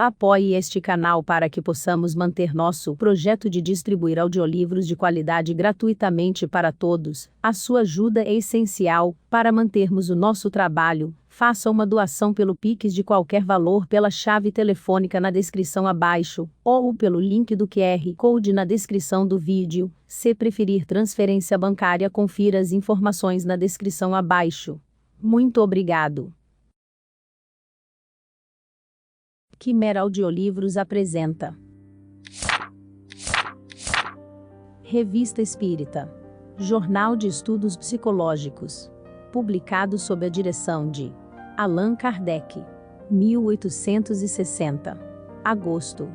Apoie este canal para que possamos manter nosso projeto de distribuir audiolivros de qualidade gratuitamente para todos. A sua ajuda é essencial para mantermos o nosso trabalho. Faça uma doação pelo Pix de qualquer valor pela chave telefônica na descrição abaixo, ou pelo link do QR Code na descrição do vídeo. Se preferir transferência bancária, confira as informações na descrição abaixo. Muito obrigado. Quimera Audiolivros apresenta Revista Espírita, Jornal de Estudos Psicológicos, publicado sob a direção de Allan Kardec, 1860, agosto.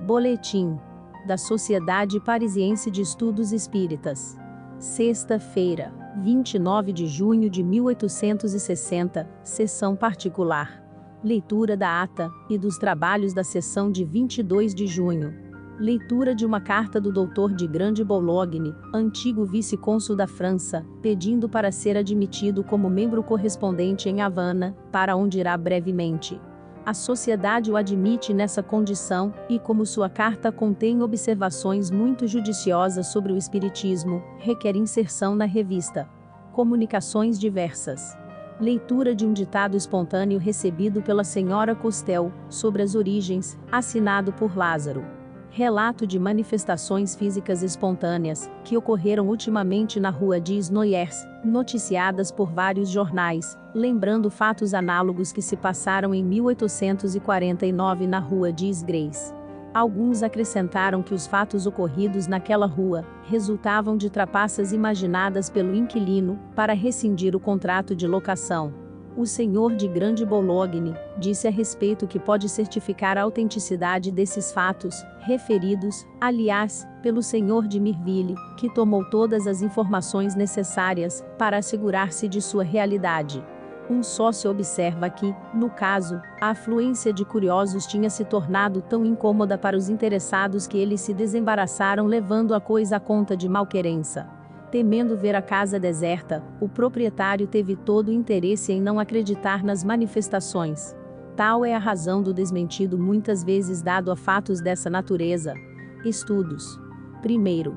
Boletim da Sociedade Parisiense de Estudos Espíritas, sexta-feira, 29 de junho de 1860, sessão particular. Leitura da ata e dos trabalhos da sessão de 22 de junho. Leitura de uma carta do Dr. de Grande Boulogne, antigo vice-cônsul da França, pedindo para ser admitido como membro correspondente em Havana, para onde irá brevemente. A sociedade o admite nessa condição, e como sua carta contém observações muito judiciosas sobre o espiritismo, requer inserção na revista. Comunicações diversas. Leitura de um ditado espontâneo recebido pela senhora Costel, sobre as origens, assinado por Lázaro. Relato de manifestações físicas espontâneas, que ocorreram ultimamente na rua des Noyers, noticiadas por vários jornais, lembrando fatos análogos que se passaram em 1849 na rua des Grès. Alguns acrescentaram que os fatos ocorridos naquela rua resultavam de trapaças imaginadas pelo inquilino para rescindir o contrato de locação. O senhor de Grande Boulogne disse a respeito que pode certificar a autenticidade desses fatos, referidos, aliás, pelo senhor de Mirville, que tomou todas as informações necessárias para assegurar-se de sua realidade. Um sócio observa que, no caso, a afluência de curiosos tinha se tornado tão incômoda para os interessados que eles se desembaraçaram, levando a coisa à conta de malquerença. Temendo ver a casa deserta, o proprietário teve todo o interesse em não acreditar nas manifestações. Tal é a razão do desmentido muitas vezes dado a fatos dessa natureza. Estudos. Primeiro,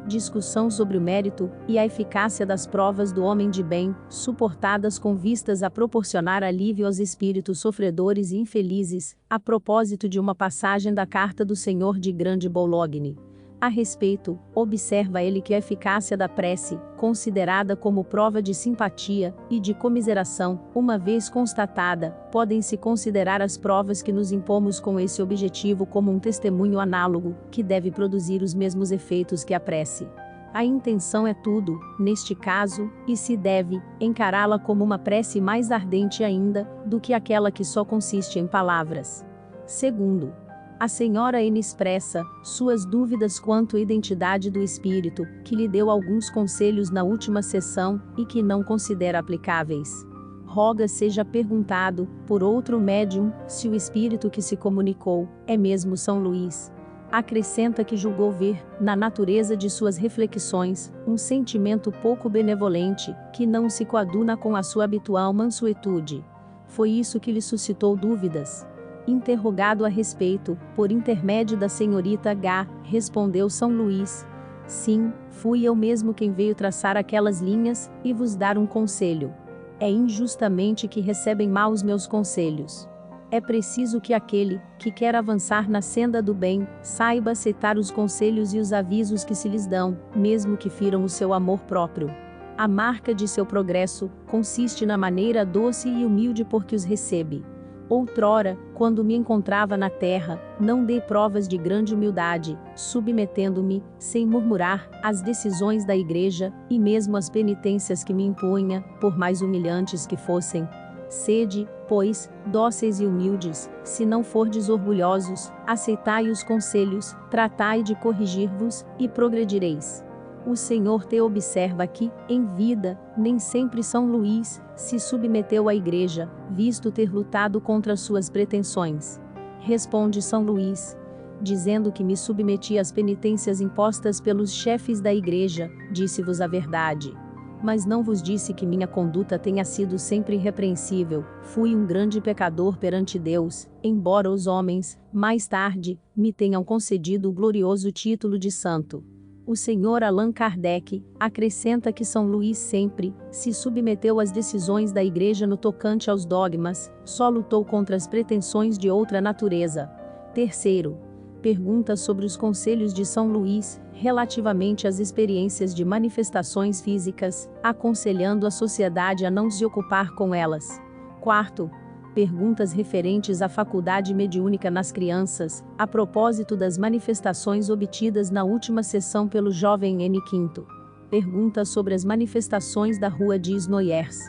discussão sobre o mérito e a eficácia das provas do homem de bem, suportadas com vistas a proporcionar alívio aos espíritos sofredores e infelizes, a propósito de uma passagem da carta do senhor de Grande Boulogne. A respeito, observa ele que a eficácia da prece, considerada como prova de simpatia e de comiseração, uma vez constatada, podem-se considerar as provas que nos impomos com esse objetivo como um testemunho análogo, que deve produzir os mesmos efeitos que a prece. A intenção é tudo, neste caso, e se deve encará-la como uma prece mais ardente ainda, do que aquela que só consiste em palavras. Segundo, a senhora N expressa suas dúvidas quanto à identidade do espírito, que lhe deu alguns conselhos na última sessão, e que não considera aplicáveis. Roga seja perguntado, por outro médium, se o espírito que se comunicou, é mesmo São Luís. Acrescenta que julgou ver, na natureza de suas reflexões, um sentimento pouco benevolente, que não se coaduna com a sua habitual mansuetude. Foi isso que lhe suscitou dúvidas. Interrogado a respeito, por intermédio da senhorita H., respondeu São Luís: sim, fui eu mesmo quem veio traçar aquelas linhas, e vos dar um conselho. É injustamente que recebem mal os meus conselhos. É preciso que aquele, que quer avançar na senda do bem, saiba aceitar os conselhos e os avisos que se lhes dão, mesmo que firam o seu amor próprio. A marca de seu progresso, consiste na maneira doce e humilde por que os recebe. Outrora, quando me encontrava na terra, não dei provas de grande humildade, submetendo-me, sem murmurar, às decisões da igreja, e mesmo às penitências que me impunha, por mais humilhantes que fossem. Sede, pois, dóceis e humildes, se não fordes orgulhosos, aceitai os conselhos, tratai de corrigir-vos, e progredireis. O Senhor te observa que, em vida, nem sempre São Luís se submeteu à igreja, visto ter lutado contra suas pretensões. Responde São Luís: dizendo que me submeti às penitências impostas pelos chefes da igreja, disse-vos a verdade. Mas não vos disse que minha conduta tenha sido sempre irrepreensível. Fui um grande pecador perante Deus, embora os homens, mais tarde, me tenham concedido o glorioso título de santo. O Sr. Allan Kardec acrescenta que São Luís sempre se submeteu às decisões da Igreja no tocante aos dogmas, só lutou contra as pretensões de outra natureza. Terceiro, pergunta sobre os conselhos de São Luís, relativamente às experiências de manifestações físicas, aconselhando a sociedade a não se ocupar com elas. Quarto, perguntas referentes à faculdade mediúnica nas crianças, a propósito das manifestações obtidas na última sessão pelo jovem N. Quinto. Pergunta sobre as manifestações da rua de Isnoyers.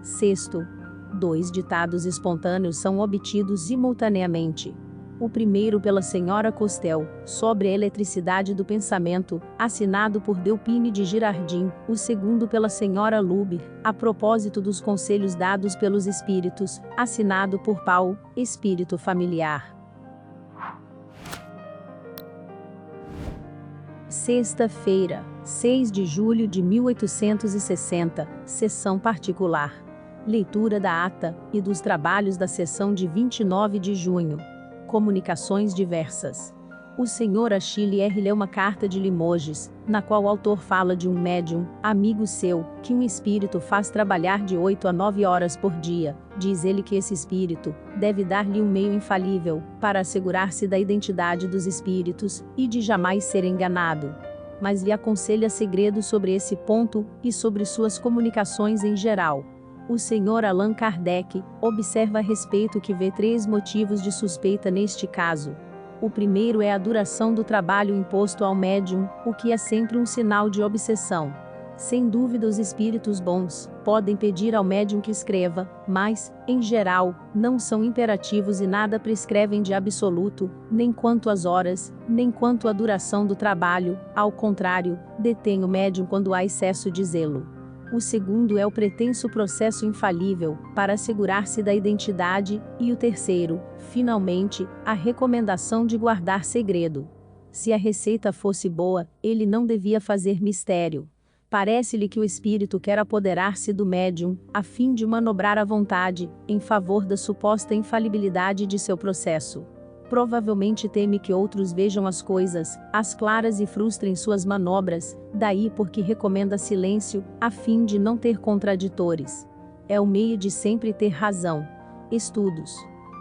Sexto, 2 ditados espontâneos são obtidos simultaneamente. O primeiro pela senhora Costel, sobre a eletricidade do pensamento, assinado por Delpine de Girardin, o segundo pela senhora Luber, a propósito dos conselhos dados pelos espíritos, assinado por Paul, espírito familiar. Sexta-feira, 6 de julho de 1860, sessão particular. Leitura da ata e dos trabalhos da sessão de 29 de junho. Comunicações diversas. O Sr. Achille R. leu uma carta de Limoges, na qual o autor fala de um médium, amigo seu, que um espírito faz trabalhar de 8 a 9 horas por dia. Diz ele que esse espírito deve dar-lhe um meio infalível para assegurar-se da identidade dos espíritos e de jamais ser enganado. Mas lhe aconselha segredo sobre esse ponto e sobre suas comunicações em geral. O Sr. Allan Kardec observa a respeito que vê 3 motivos de suspeita neste caso. O primeiro é a duração do trabalho imposto ao médium, o que é sempre um sinal de obsessão. Sem dúvida, os espíritos bons podem pedir ao médium que escreva, mas, em geral, não são imperativos e nada prescrevem de absoluto, nem quanto às horas, nem quanto à duração do trabalho. Ao contrário, detém o médium quando há excesso de zelo. O segundo é o pretenso processo infalível, para assegurar-se da identidade, e o terceiro, finalmente, a recomendação de guardar segredo. Se a receita fosse boa, ele não devia fazer mistério. Parece-lhe que o espírito quer apoderar-se do médium, a fim de manobrar à vontade, em favor da suposta infalibilidade de seu processo. Provavelmente teme que outros vejam as coisas, às claras e frustrem suas manobras, daí porque recomenda silêncio, a fim de não ter contraditores. É o meio de sempre ter razão. Estudos.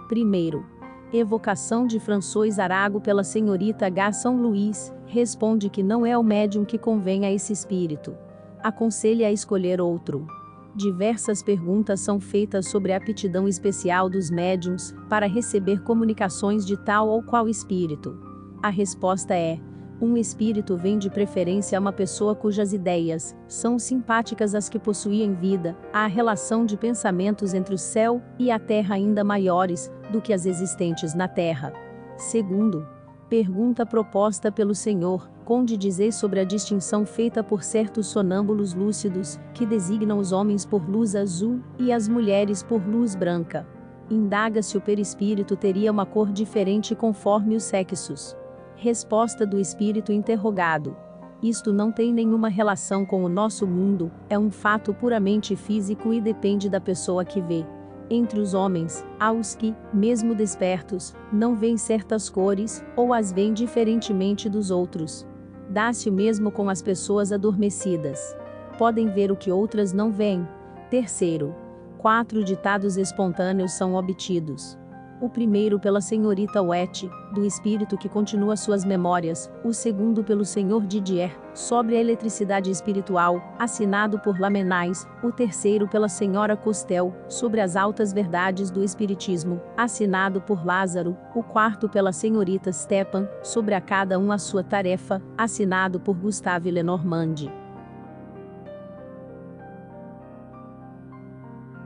Primeiro. Evocação de François Arago pela senhorita H. São Luís, responde que não é o médium que convém a esse espírito. Aconselha a escolher outro. Diversas perguntas são feitas sobre a aptidão especial dos médiums para receber comunicações de tal ou qual espírito. A resposta é: um espírito vem de preferência a uma pessoa cujas ideias são simpáticas às que possuía em vida, há relação de pensamentos entre o céu e a terra ainda maiores do que as existentes na terra. Segundo, pergunta proposta pelo Sr. Conde dizer sobre a distinção feita por certos sonâmbulos lúcidos, que designam os homens por luz azul, e as mulheres por luz branca. Indaga se o perispírito teria uma cor diferente conforme os sexos. Resposta do espírito interrogado: isto não tem nenhuma relação com o nosso mundo, é um fato puramente físico e depende da pessoa que vê. Entre os homens, há os que, mesmo despertos, não veem certas cores, ou as veem diferentemente dos outros. Dá-se o mesmo com as pessoas adormecidas. Podem ver o que outras não veem. Terceiro, 4 ditados espontâneos são obtidos. O primeiro pela senhorita Wet, do espírito que continua suas memórias, o segundo pelo senhor Didier, sobre a eletricidade espiritual, assinado por Lamennais, o terceiro pela senhora Costel, sobre as altas verdades do espiritismo, assinado por Lázaro, o quarto pela senhorita Stepan, sobre a cada um a sua tarefa, assinado por Gustave Lenormand.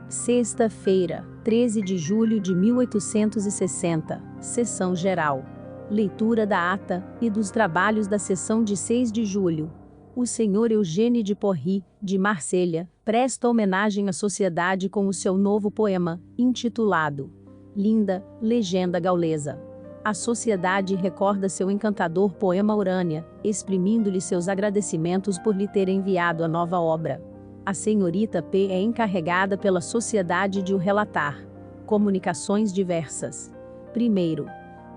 Sexta-feira, 13 de julho de 1860, sessão geral. Leitura da ata e dos trabalhos da sessão de 6 de julho. O Sr. Eugène de Porry, de Marselha, presta homenagem à sociedade com o seu novo poema, intitulado Linda, Legenda Gaulesa. A sociedade recorda seu encantador poema Urânia, exprimindo-lhe seus agradecimentos por lhe ter enviado a nova obra. A senhorita P é encarregada pela sociedade de o relatar. Comunicações diversas. Primeiro,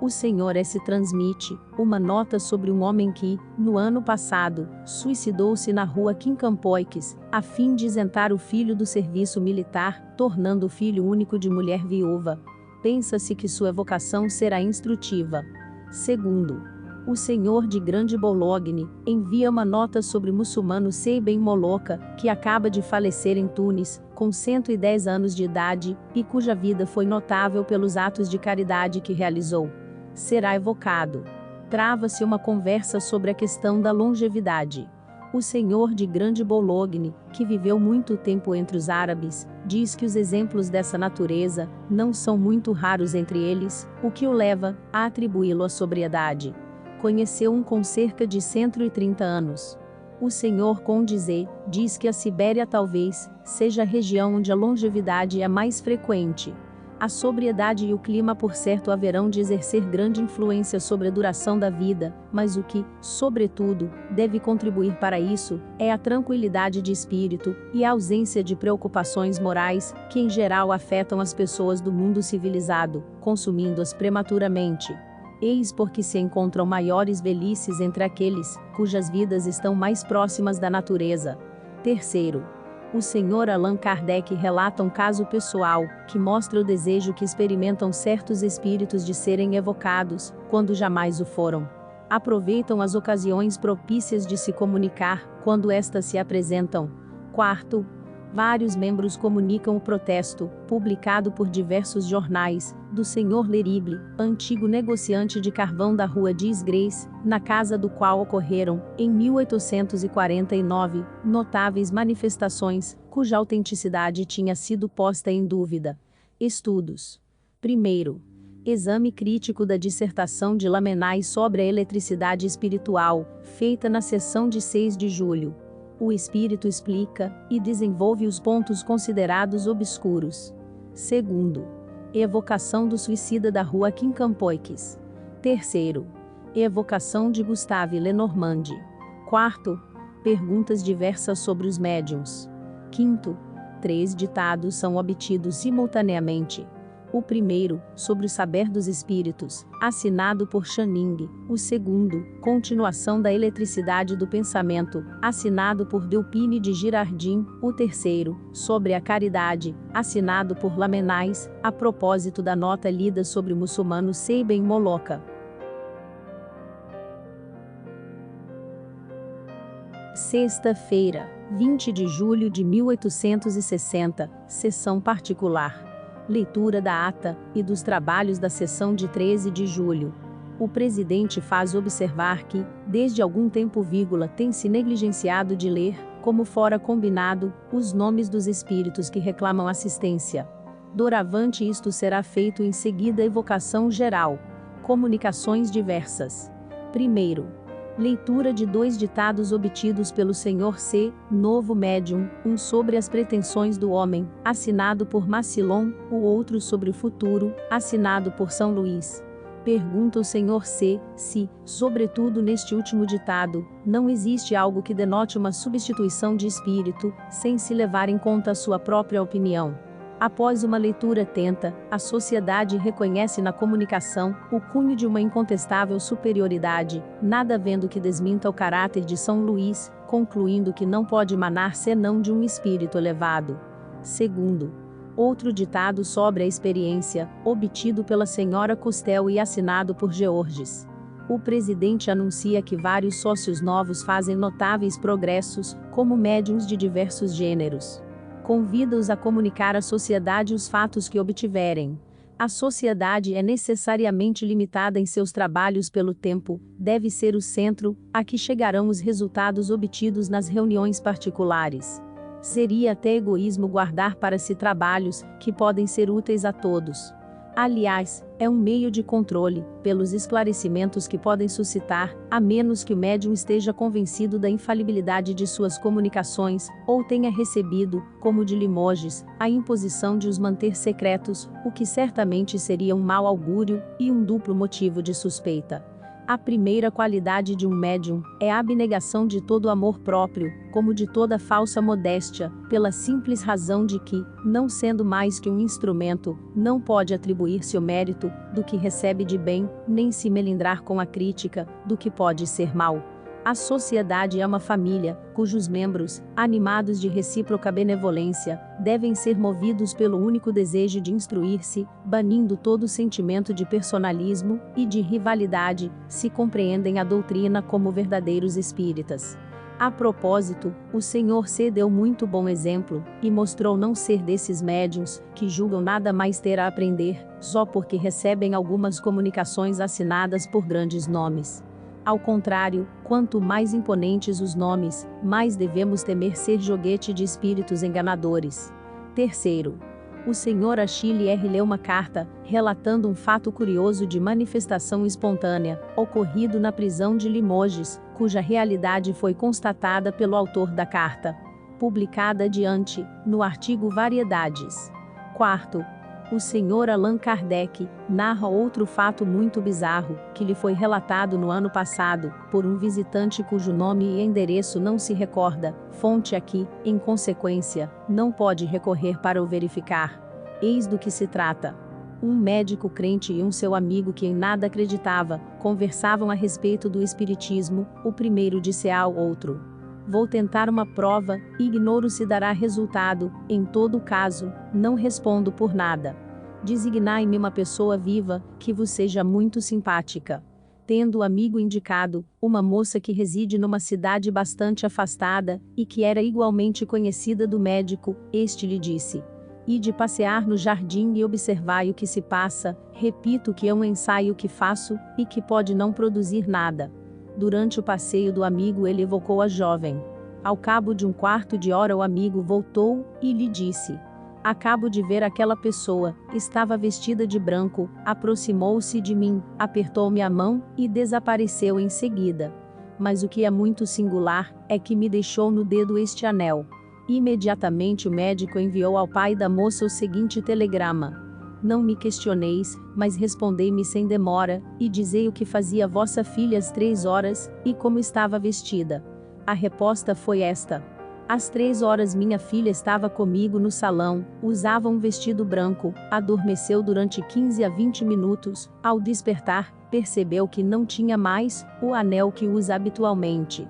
o Sr. S. transmite uma nota sobre um homem que, no ano passado, suicidou-se na rua Quincampoix, a fim de isentar o filho do serviço militar, tornando o filho único de mulher viúva. Pensa-se que sua evocação será instrutiva. Segundo, o Senhor de Grande Boulogne envia uma nota sobre o muçulmano Seiben Moloka, que acaba de falecer em Tunis, com 110 anos de idade, e cuja vida foi notável pelos atos de caridade que realizou. Será evocado. Trava-se uma conversa sobre a questão da longevidade. O Senhor de Grande Boulogne, que viveu muito tempo entre os árabes, diz que os exemplos dessa natureza não são muito raros entre eles, o que o leva a atribuí-lo à sobriedade. Conheceu um com cerca de 130 anos. O Sr. Condizé diz que a Sibéria talvez seja a região onde a longevidade é mais frequente. A sobriedade e o clima por certo haverão de exercer grande influência sobre a duração da vida, mas o que, sobretudo, deve contribuir para isso, é a tranquilidade de espírito e a ausência de preocupações morais, que em geral afetam as pessoas do mundo civilizado, consumindo-as prematuramente. Eis porque se encontram maiores velhices entre aqueles cujas vidas estão mais próximas da natureza. Terceiro, o Sr. Allan Kardec relata um caso pessoal, que mostra o desejo que experimentam certos espíritos de serem evocados, quando jamais o foram. Aproveitam as ocasiões propícias de se comunicar, quando estas se apresentam. Quarto, vários membros comunicam o protesto, publicado por diversos jornais, do Sr. Lerible, antigo negociante de carvão da rua Disgrace, na casa do qual ocorreram, em 1849, notáveis manifestações, cuja autenticidade tinha sido posta em dúvida. Estudos. Primeiro, exame crítico da dissertação de Lamennais sobre a eletricidade espiritual, feita na sessão de 6 de julho. O espírito explica e desenvolve os pontos considerados obscuros. Segundo, evocação do suicida da rua Quincampoix. Terceiro, evocação de Gustave Lenormand. Quarto, perguntas diversas sobre os médiuns. Quinto, 3 ditados são obtidos simultaneamente. O primeiro, sobre o saber dos espíritos, assinado por Channing. O segundo, continuação da eletricidade do pensamento, assinado por Delpine de Girardin. O terceiro, sobre a caridade, assinado por Lamennais, a propósito da nota lida sobre o muçulmano Seiben Moloka. Sexta-feira, 20 de julho de 1860, sessão particular. Leitura da ata e dos trabalhos da sessão de 13 de julho. O presidente faz observar que, desde algum tempo, tem se negligenciado de ler, como fora combinado, os nomes dos espíritos que reclamam assistência. Doravante isto será feito em seguida evocação geral. Comunicações diversas. Primeiro, leitura de 2 ditados obtidos pelo Sr. C., novo médium, um sobre as pretensões do homem, assinado por Massillon, o outro sobre o futuro, assinado por São Luís. Pergunta o Sr. C. se, sobretudo neste último ditado, não existe algo que denote uma substituição de espírito, sem se levar em conta a sua própria opinião. Após uma leitura atenta, a sociedade reconhece na comunicação o cunho de uma incontestável superioridade, nada vendo que desminta o caráter de São Luís, concluindo que não pode emanar senão de um espírito elevado. Segundo, outro ditado sobre a experiência, obtido pela senhora Costel e assinado por Georges. O presidente anuncia que vários sócios novos fazem notáveis progressos, como médiuns de diversos gêneros. Convida-os a comunicar à sociedade os fatos que obtiverem. A sociedade é necessariamente limitada em seus trabalhos pelo tempo, deve ser o centro a que chegarão os resultados obtidos nas reuniões particulares. Seria até egoísmo guardar para si trabalhos que podem ser úteis a todos. Aliás, é um meio de controle, pelos esclarecimentos que podem suscitar, a menos que o médium esteja convencido da infalibilidade de suas comunicações, ou tenha recebido, como de Limoges, a imposição de os manter secretos, o que certamente seria um mau augúrio, e um duplo motivo de suspeita. A primeira qualidade de um médium é a abnegação de todo amor próprio, como de toda falsa modéstia, pela simples razão de que, não sendo mais que um instrumento, não pode atribuir-se o mérito do que recebe de bem, nem se melindrar com a crítica do que pode ser mal. A sociedade é uma família, cujos membros, animados de recíproca benevolência, devem ser movidos pelo único desejo de instruir-se, banindo todo sentimento de personalismo e de rivalidade, se compreendem a doutrina como verdadeiros espíritas. A propósito, o Senhor C deu muito bom exemplo, e mostrou não ser desses médiuns, que julgam nada mais ter a aprender, só porque recebem algumas comunicações assinadas por grandes nomes. Ao contrário, quanto mais imponentes os nomes, mais devemos temer ser joguete de espíritos enganadores. Terceiro, o Sr. Achille R. leu uma carta, relatando um fato curioso de manifestação espontânea, ocorrido na prisão de Limoges, cuja realidade foi constatada pelo autor da carta, publicada adiante, no artigo Variedades. Quarto, o Sr. Allan Kardec narra outro fato muito bizarro, que lhe foi relatado no ano passado, por um visitante cujo nome e endereço não se recorda, fonte aqui, em consequência, não pode recorrer para o verificar. Eis do que se trata. Um médico crente e um seu amigo que em nada acreditava, conversavam a respeito do espiritismo, o primeiro disse ao outro: "Vou tentar uma prova, ignoro se dará resultado, em todo caso, não respondo por nada. Designai-me uma pessoa viva, que vos seja muito simpática." Tendo o amigo indicado, uma moça que reside numa cidade bastante afastada, e que era igualmente conhecida do médico, este lhe disse: "Ide passear no jardim e observai o que se passa, repito que é um ensaio que faço, e que pode não produzir nada." Durante o passeio do amigo ele evocou a jovem. Ao cabo de um quarto de hora o amigo voltou, e lhe disse: "Acabo de ver aquela pessoa, estava vestida de branco, aproximou-se de mim, apertou-me a mão, e desapareceu em seguida. Mas o que é muito singular, é que me deixou no dedo este anel." Imediatamente o médico enviou ao pai da moça o seguinte telegrama: "Não me questioneis, mas respondei-me sem demora, e dizei o que fazia vossa filha às 3 horas, e como estava vestida." A resposta foi esta: "Às 3 horas minha filha estava comigo no salão, usava um vestido branco, adormeceu durante 15 a 20 minutos, ao despertar, percebeu que não tinha mais o anel que usa habitualmente."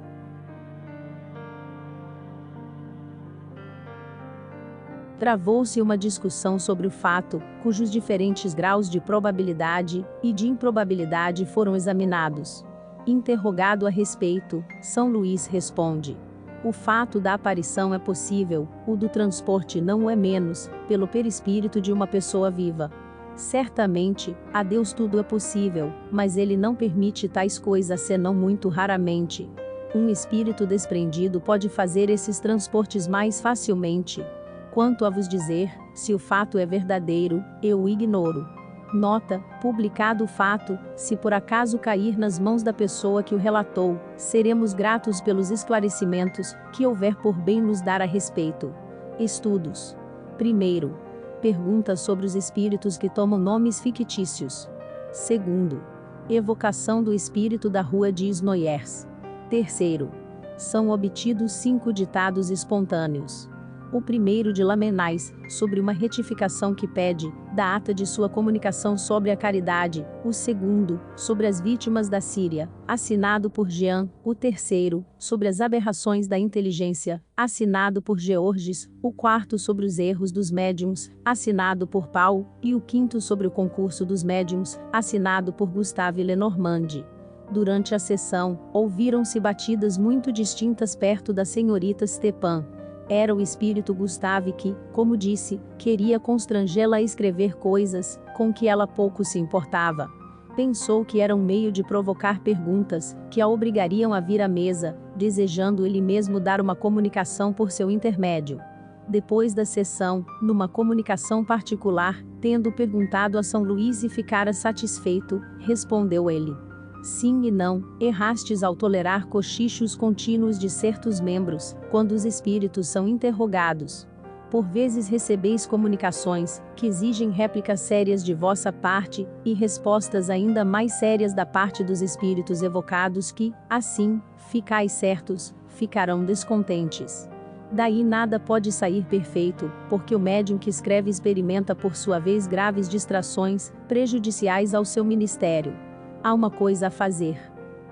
Travou-se uma discussão sobre o fato, cujos diferentes graus de probabilidade e de improbabilidade foram examinados. Interrogado a respeito, São Luís responde: "O fato da aparição é possível, o do transporte não o é menos, pelo perispírito de uma pessoa viva. Certamente, a Deus tudo é possível, mas ele não permite tais coisas senão muito raramente. Um espírito desprendido pode fazer esses transportes mais facilmente. Quanto a vos dizer, se o fato é verdadeiro, eu o ignoro. Nota: publicado o fato, se por acaso cair nas mãos da pessoa que o relatou, seremos gratos pelos esclarecimentos que houver por bem nos dar a respeito." Estudos. Primeiro, perguntas sobre os espíritos que tomam nomes fictícios. Segundo, evocação do espírito da rua de Isnoyers. Terceiro, são obtidos 5 ditados espontâneos. O primeiro de Lamennais, sobre uma retificação que pede, da ata de sua comunicação sobre a caridade; o segundo, sobre as vítimas da Síria, assinado por Jean; o terceiro, sobre as aberrações da inteligência, assinado por Georges; o quarto sobre os erros dos médiums, assinado por Paul; e o quinto sobre o concurso dos médiums, assinado por Gustave Lenormand. Durante a sessão, ouviram-se batidas muito distintas perto da senhorita Stepan. Era o espírito Gustave que, como disse, queria constrangê-la a escrever coisas com que ela pouco se importava. Pensou que era um meio de provocar perguntas, que a obrigariam a vir à mesa, desejando ele mesmo dar uma comunicação por seu intermédio. Depois da sessão, numa comunicação particular, tendo perguntado a São Luís se ficara satisfeito, respondeu ele: "Sim e não, errastes ao tolerar cochichos contínuos de certos membros, quando os espíritos são interrogados. Por vezes recebeis comunicações, que exigem réplicas sérias de vossa parte, e respostas ainda mais sérias da parte dos espíritos evocados que, assim, ficais certos, ficarão descontentes. Daí nada pode sair perfeito, porque o médium que escreve experimenta por sua vez graves distrações, prejudiciais ao seu ministério. Há uma coisa a fazer.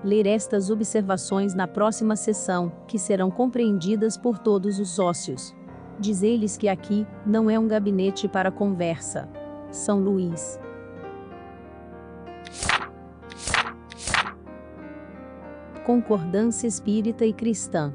Ler estas observações na próxima sessão, que serão compreendidas por todos os sócios. Dizei-lhes que aqui não é um gabinete para conversa. São Luís. Concordância Espírita e Cristã.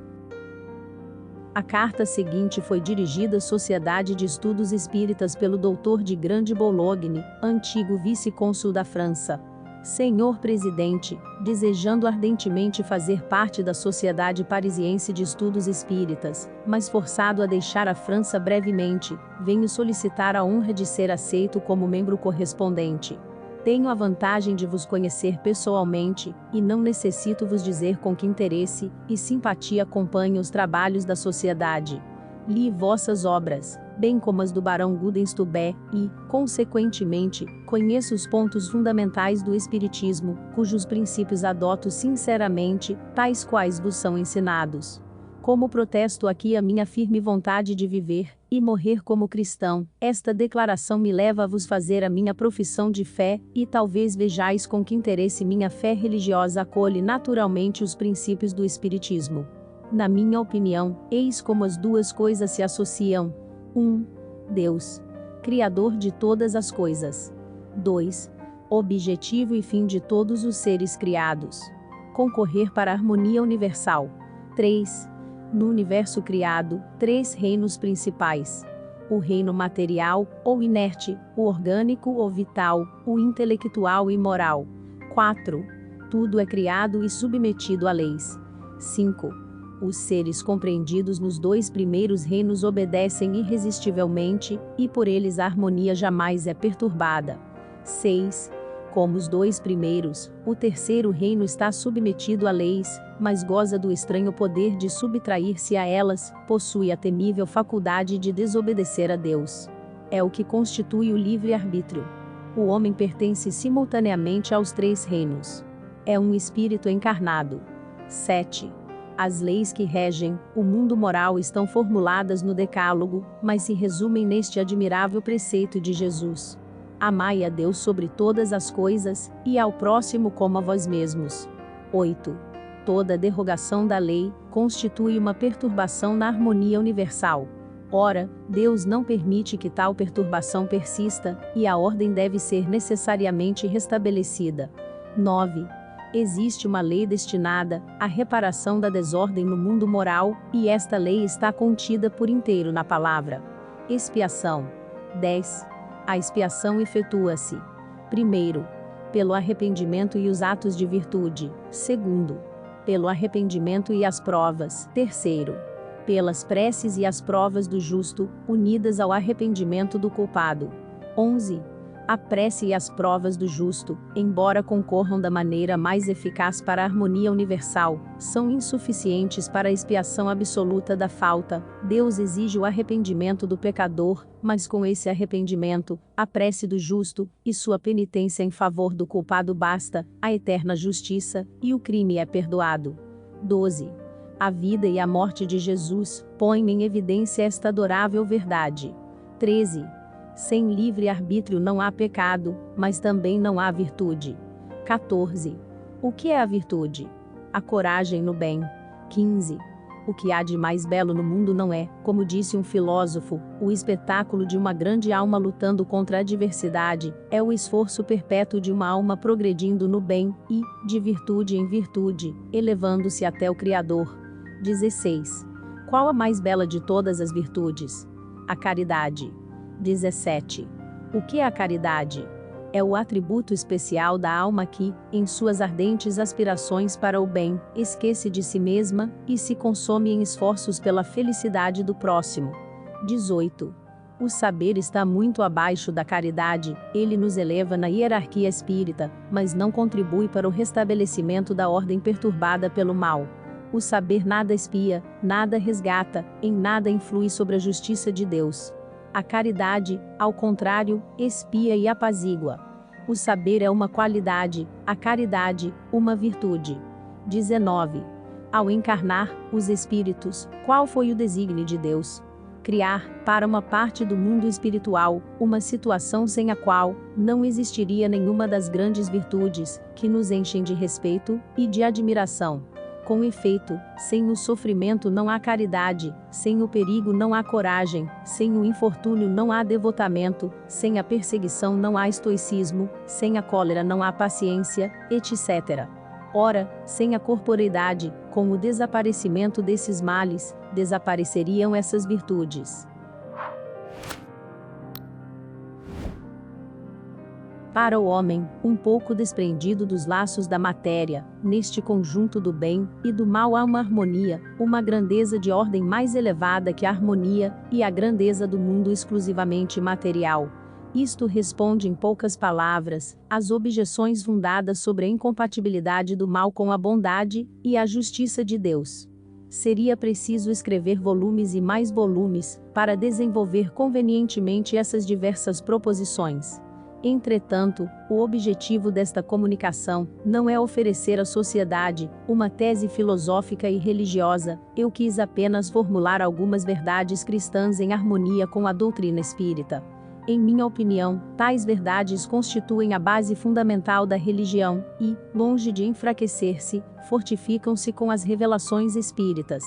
A carta seguinte foi dirigida à Sociedade de Estudos Espíritas pelo Dr. de Grande Boulogne, antigo vice-cônsul da França. Senhor Presidente, desejando ardentemente fazer parte da Sociedade Parisiense de Estudos Espíritas, mas forçado a deixar a França brevemente, venho solicitar a honra de ser aceito como membro correspondente. Tenho a vantagem de vos conhecer pessoalmente, e não necessito vos dizer com que interesse e simpatia acompanho os trabalhos da Sociedade. Li vossas obras, bem como as do Barão Gudenstubé, e, consequentemente, conheço os pontos fundamentais do Espiritismo, cujos princípios adoto sinceramente, tais quais vos são ensinados. Como protesto aqui a minha firme vontade de viver e morrer como cristão, esta declaração me leva a vos fazer a minha profissão de fé, e talvez vejais com que interesse minha fé religiosa acolhe naturalmente os princípios do Espiritismo. Na minha opinião, eis como as duas coisas se associam. 1. Deus, Criador de todas as coisas. 2. Objetivo e fim de todos os seres criados. Concorrer para a harmonia universal. 3. No universo criado, 3 reinos principais. O reino material, ou inerte, o orgânico ou vital, o intelectual e moral. 4. Tudo é criado e submetido a leis. 5. Os seres compreendidos nos 2 primeiros reinos obedecem irresistivelmente, e por eles a harmonia jamais é perturbada. 6. Como os 2 primeiros, o terceiro reino está submetido a leis, mas goza do estranho poder de subtrair-se a elas, possui a temível faculdade de desobedecer a Deus. É o que constitui o livre-arbítrio. O homem pertence simultaneamente aos 3 reinos. É um espírito encarnado. 7. As leis que regem o mundo moral estão formuladas no Decálogo, mas se resumem neste admirável preceito de Jesus: amai a Deus sobre todas as coisas, e ao próximo como a vós mesmos. 8. Toda derrogação da lei constitui uma perturbação na harmonia universal. Ora, Deus não permite que tal perturbação persista, e a ordem deve ser necessariamente restabelecida. 9. Existe uma lei destinada à reparação da desordem no mundo moral, e esta lei está contida por inteiro na palavra expiação. 10. A expiação efetua-se: 1. Pelo arrependimento e os atos de virtude. 2. Pelo arrependimento e as provas. 3. Pelas preces e as provas do justo, unidas ao arrependimento do culpado. 11. A prece e as provas do justo, embora concorram da maneira mais eficaz para a harmonia universal, são insuficientes para a expiação absoluta da falta. Deus exige o arrependimento do pecador, mas com esse arrependimento, a prece do justo, e sua penitência em favor do culpado basta, a eterna justiça, e o crime é perdoado. 12. A vida e a morte de Jesus põem em evidência esta adorável verdade. 13. Sem livre-arbítrio não há pecado, mas também não há virtude. 14. O que é a virtude? A coragem no bem. 15. O que há de mais belo no mundo não é, como disse um filósofo, o espetáculo de uma grande alma lutando contra a adversidade, é o esforço perpétuo de uma alma progredindo no bem, e, de virtude em virtude, elevando-se até o Criador. 16. Qual a mais bela de todas as virtudes? A caridade. 17. O que é a caridade? É o atributo especial da alma que, em suas ardentes aspirações para o bem, esquece de si mesma, e se consome em esforços pela felicidade do próximo. 18. O saber está muito abaixo da caridade, ele nos eleva na hierarquia espírita, mas não contribui para o restabelecimento da ordem perturbada pelo mal. O saber nada espia, nada resgata, em nada influi sobre a justiça de Deus. A caridade, ao contrário, espia e apazigua. O saber é uma qualidade, a caridade, uma virtude. 19. Ao encarnar, os espíritos, qual foi o desígnio de Deus? Criar, para uma parte do mundo espiritual, uma situação sem a qual não existiria nenhuma das grandes virtudes que nos enchem de respeito e de admiração. Com efeito, sem o sofrimento não há caridade, sem o perigo não há coragem, sem o infortúnio não há devotamento, sem a perseguição não há estoicismo, sem a cólera não há paciência, etc. Ora, sem a corporeidade, com o desaparecimento desses males, desapareceriam essas virtudes. Para o homem, um pouco desprendido dos laços da matéria, neste conjunto do bem e do mal há uma harmonia, uma grandeza de ordem mais elevada que a harmonia e a grandeza do mundo exclusivamente material. Isto responde em poucas palavras às objeções fundadas sobre a incompatibilidade do mal com a bondade e a justiça de Deus. Seria preciso escrever volumes e mais volumes para desenvolver convenientemente essas diversas proposições. Entretanto, o objetivo desta comunicação não é oferecer à sociedade uma tese filosófica e religiosa. Eu quis apenas formular algumas verdades cristãs em harmonia com a doutrina espírita. Em minha opinião, tais verdades constituem a base fundamental da religião e, longe de enfraquecer-se, fortificam-se com as revelações espíritas.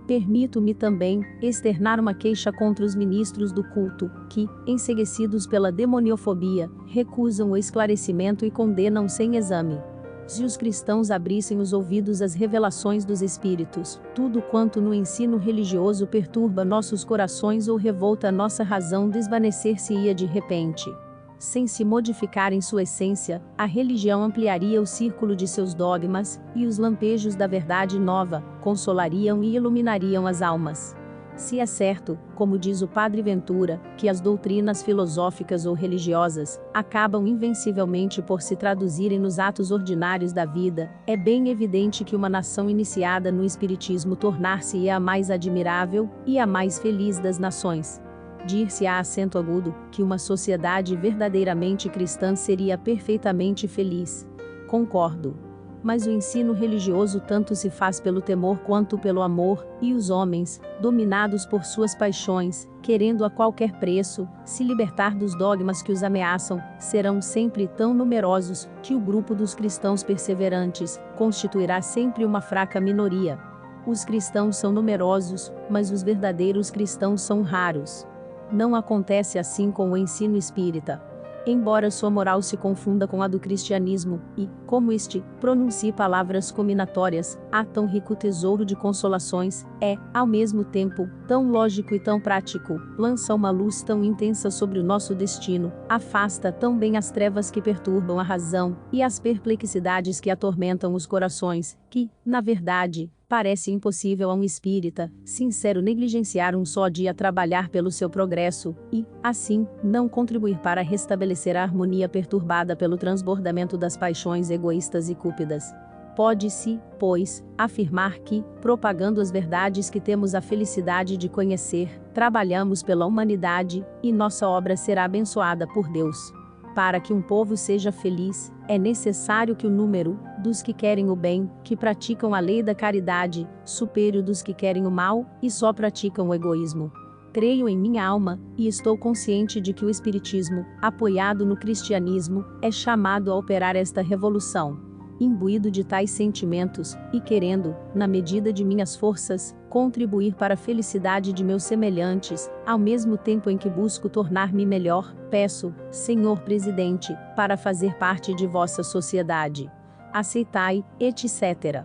Permito-me também externar uma queixa contra os ministros do culto, que, enceguecidos pela demoniofobia, recusam o esclarecimento e condenam sem exame. Se os cristãos abrissem os ouvidos às revelações dos Espíritos, tudo quanto no ensino religioso perturba nossos corações ou revolta nossa razão desvanecer-se-ia de repente. Sem se modificar em sua essência, a religião ampliaria o círculo de seus dogmas, e os lampejos da verdade nova consolariam e iluminariam as almas. Se é certo, como diz o Padre Ventura, que as doutrinas filosóficas ou religiosas acabam invencivelmente por se traduzirem nos atos ordinários da vida, é bem evidente que uma nação iniciada no Espiritismo tornar-se-ia a mais admirável e a mais feliz das nações. Dir-se a acento agudo que uma sociedade verdadeiramente cristã seria perfeitamente feliz. Concordo. Mas o ensino religioso tanto se faz pelo temor quanto pelo amor, e os homens, dominados por suas paixões, querendo a qualquer preço se libertar dos dogmas que os ameaçam, serão sempre tão numerosos que o grupo dos cristãos perseverantes constituirá sempre uma fraca minoria. Os cristãos são numerosos, mas os verdadeiros cristãos são raros. Não acontece assim com o ensino espírita. Embora sua moral se confunda com a do cristianismo, e, como este, pronuncie palavras combinatórias, há tão rico tesouro de consolações, é, ao mesmo tempo, tão lógico e tão prático, lança uma luz tão intensa sobre o nosso destino, afasta tão bem as trevas que perturbam a razão, e as perplexidades que atormentam os corações, que, na verdade, parece impossível a um espírita sincero negligenciar um só dia trabalhar pelo seu progresso e, assim, não contribuir para restabelecer a harmonia perturbada pelo transbordamento das paixões egoístas e cúpidas. Pode-se, pois, afirmar que, propagando as verdades que temos a felicidade de conhecer, trabalhamos pela humanidade, e nossa obra será abençoada por Deus. Para que um povo seja feliz, é necessário que o número dos que querem o bem, que praticam a lei da caridade, supere o dos que querem o mal e só praticam o egoísmo. Creio em minha alma, e estou consciente de que o Espiritismo, apoiado no cristianismo, é chamado a operar esta revolução. Imbuído de tais sentimentos, e querendo, na medida de minhas forças, contribuir para a felicidade de meus semelhantes, ao mesmo tempo em que busco tornar-me melhor, peço, Senhor Presidente, para fazer parte de vossa sociedade. Aceitai, etc.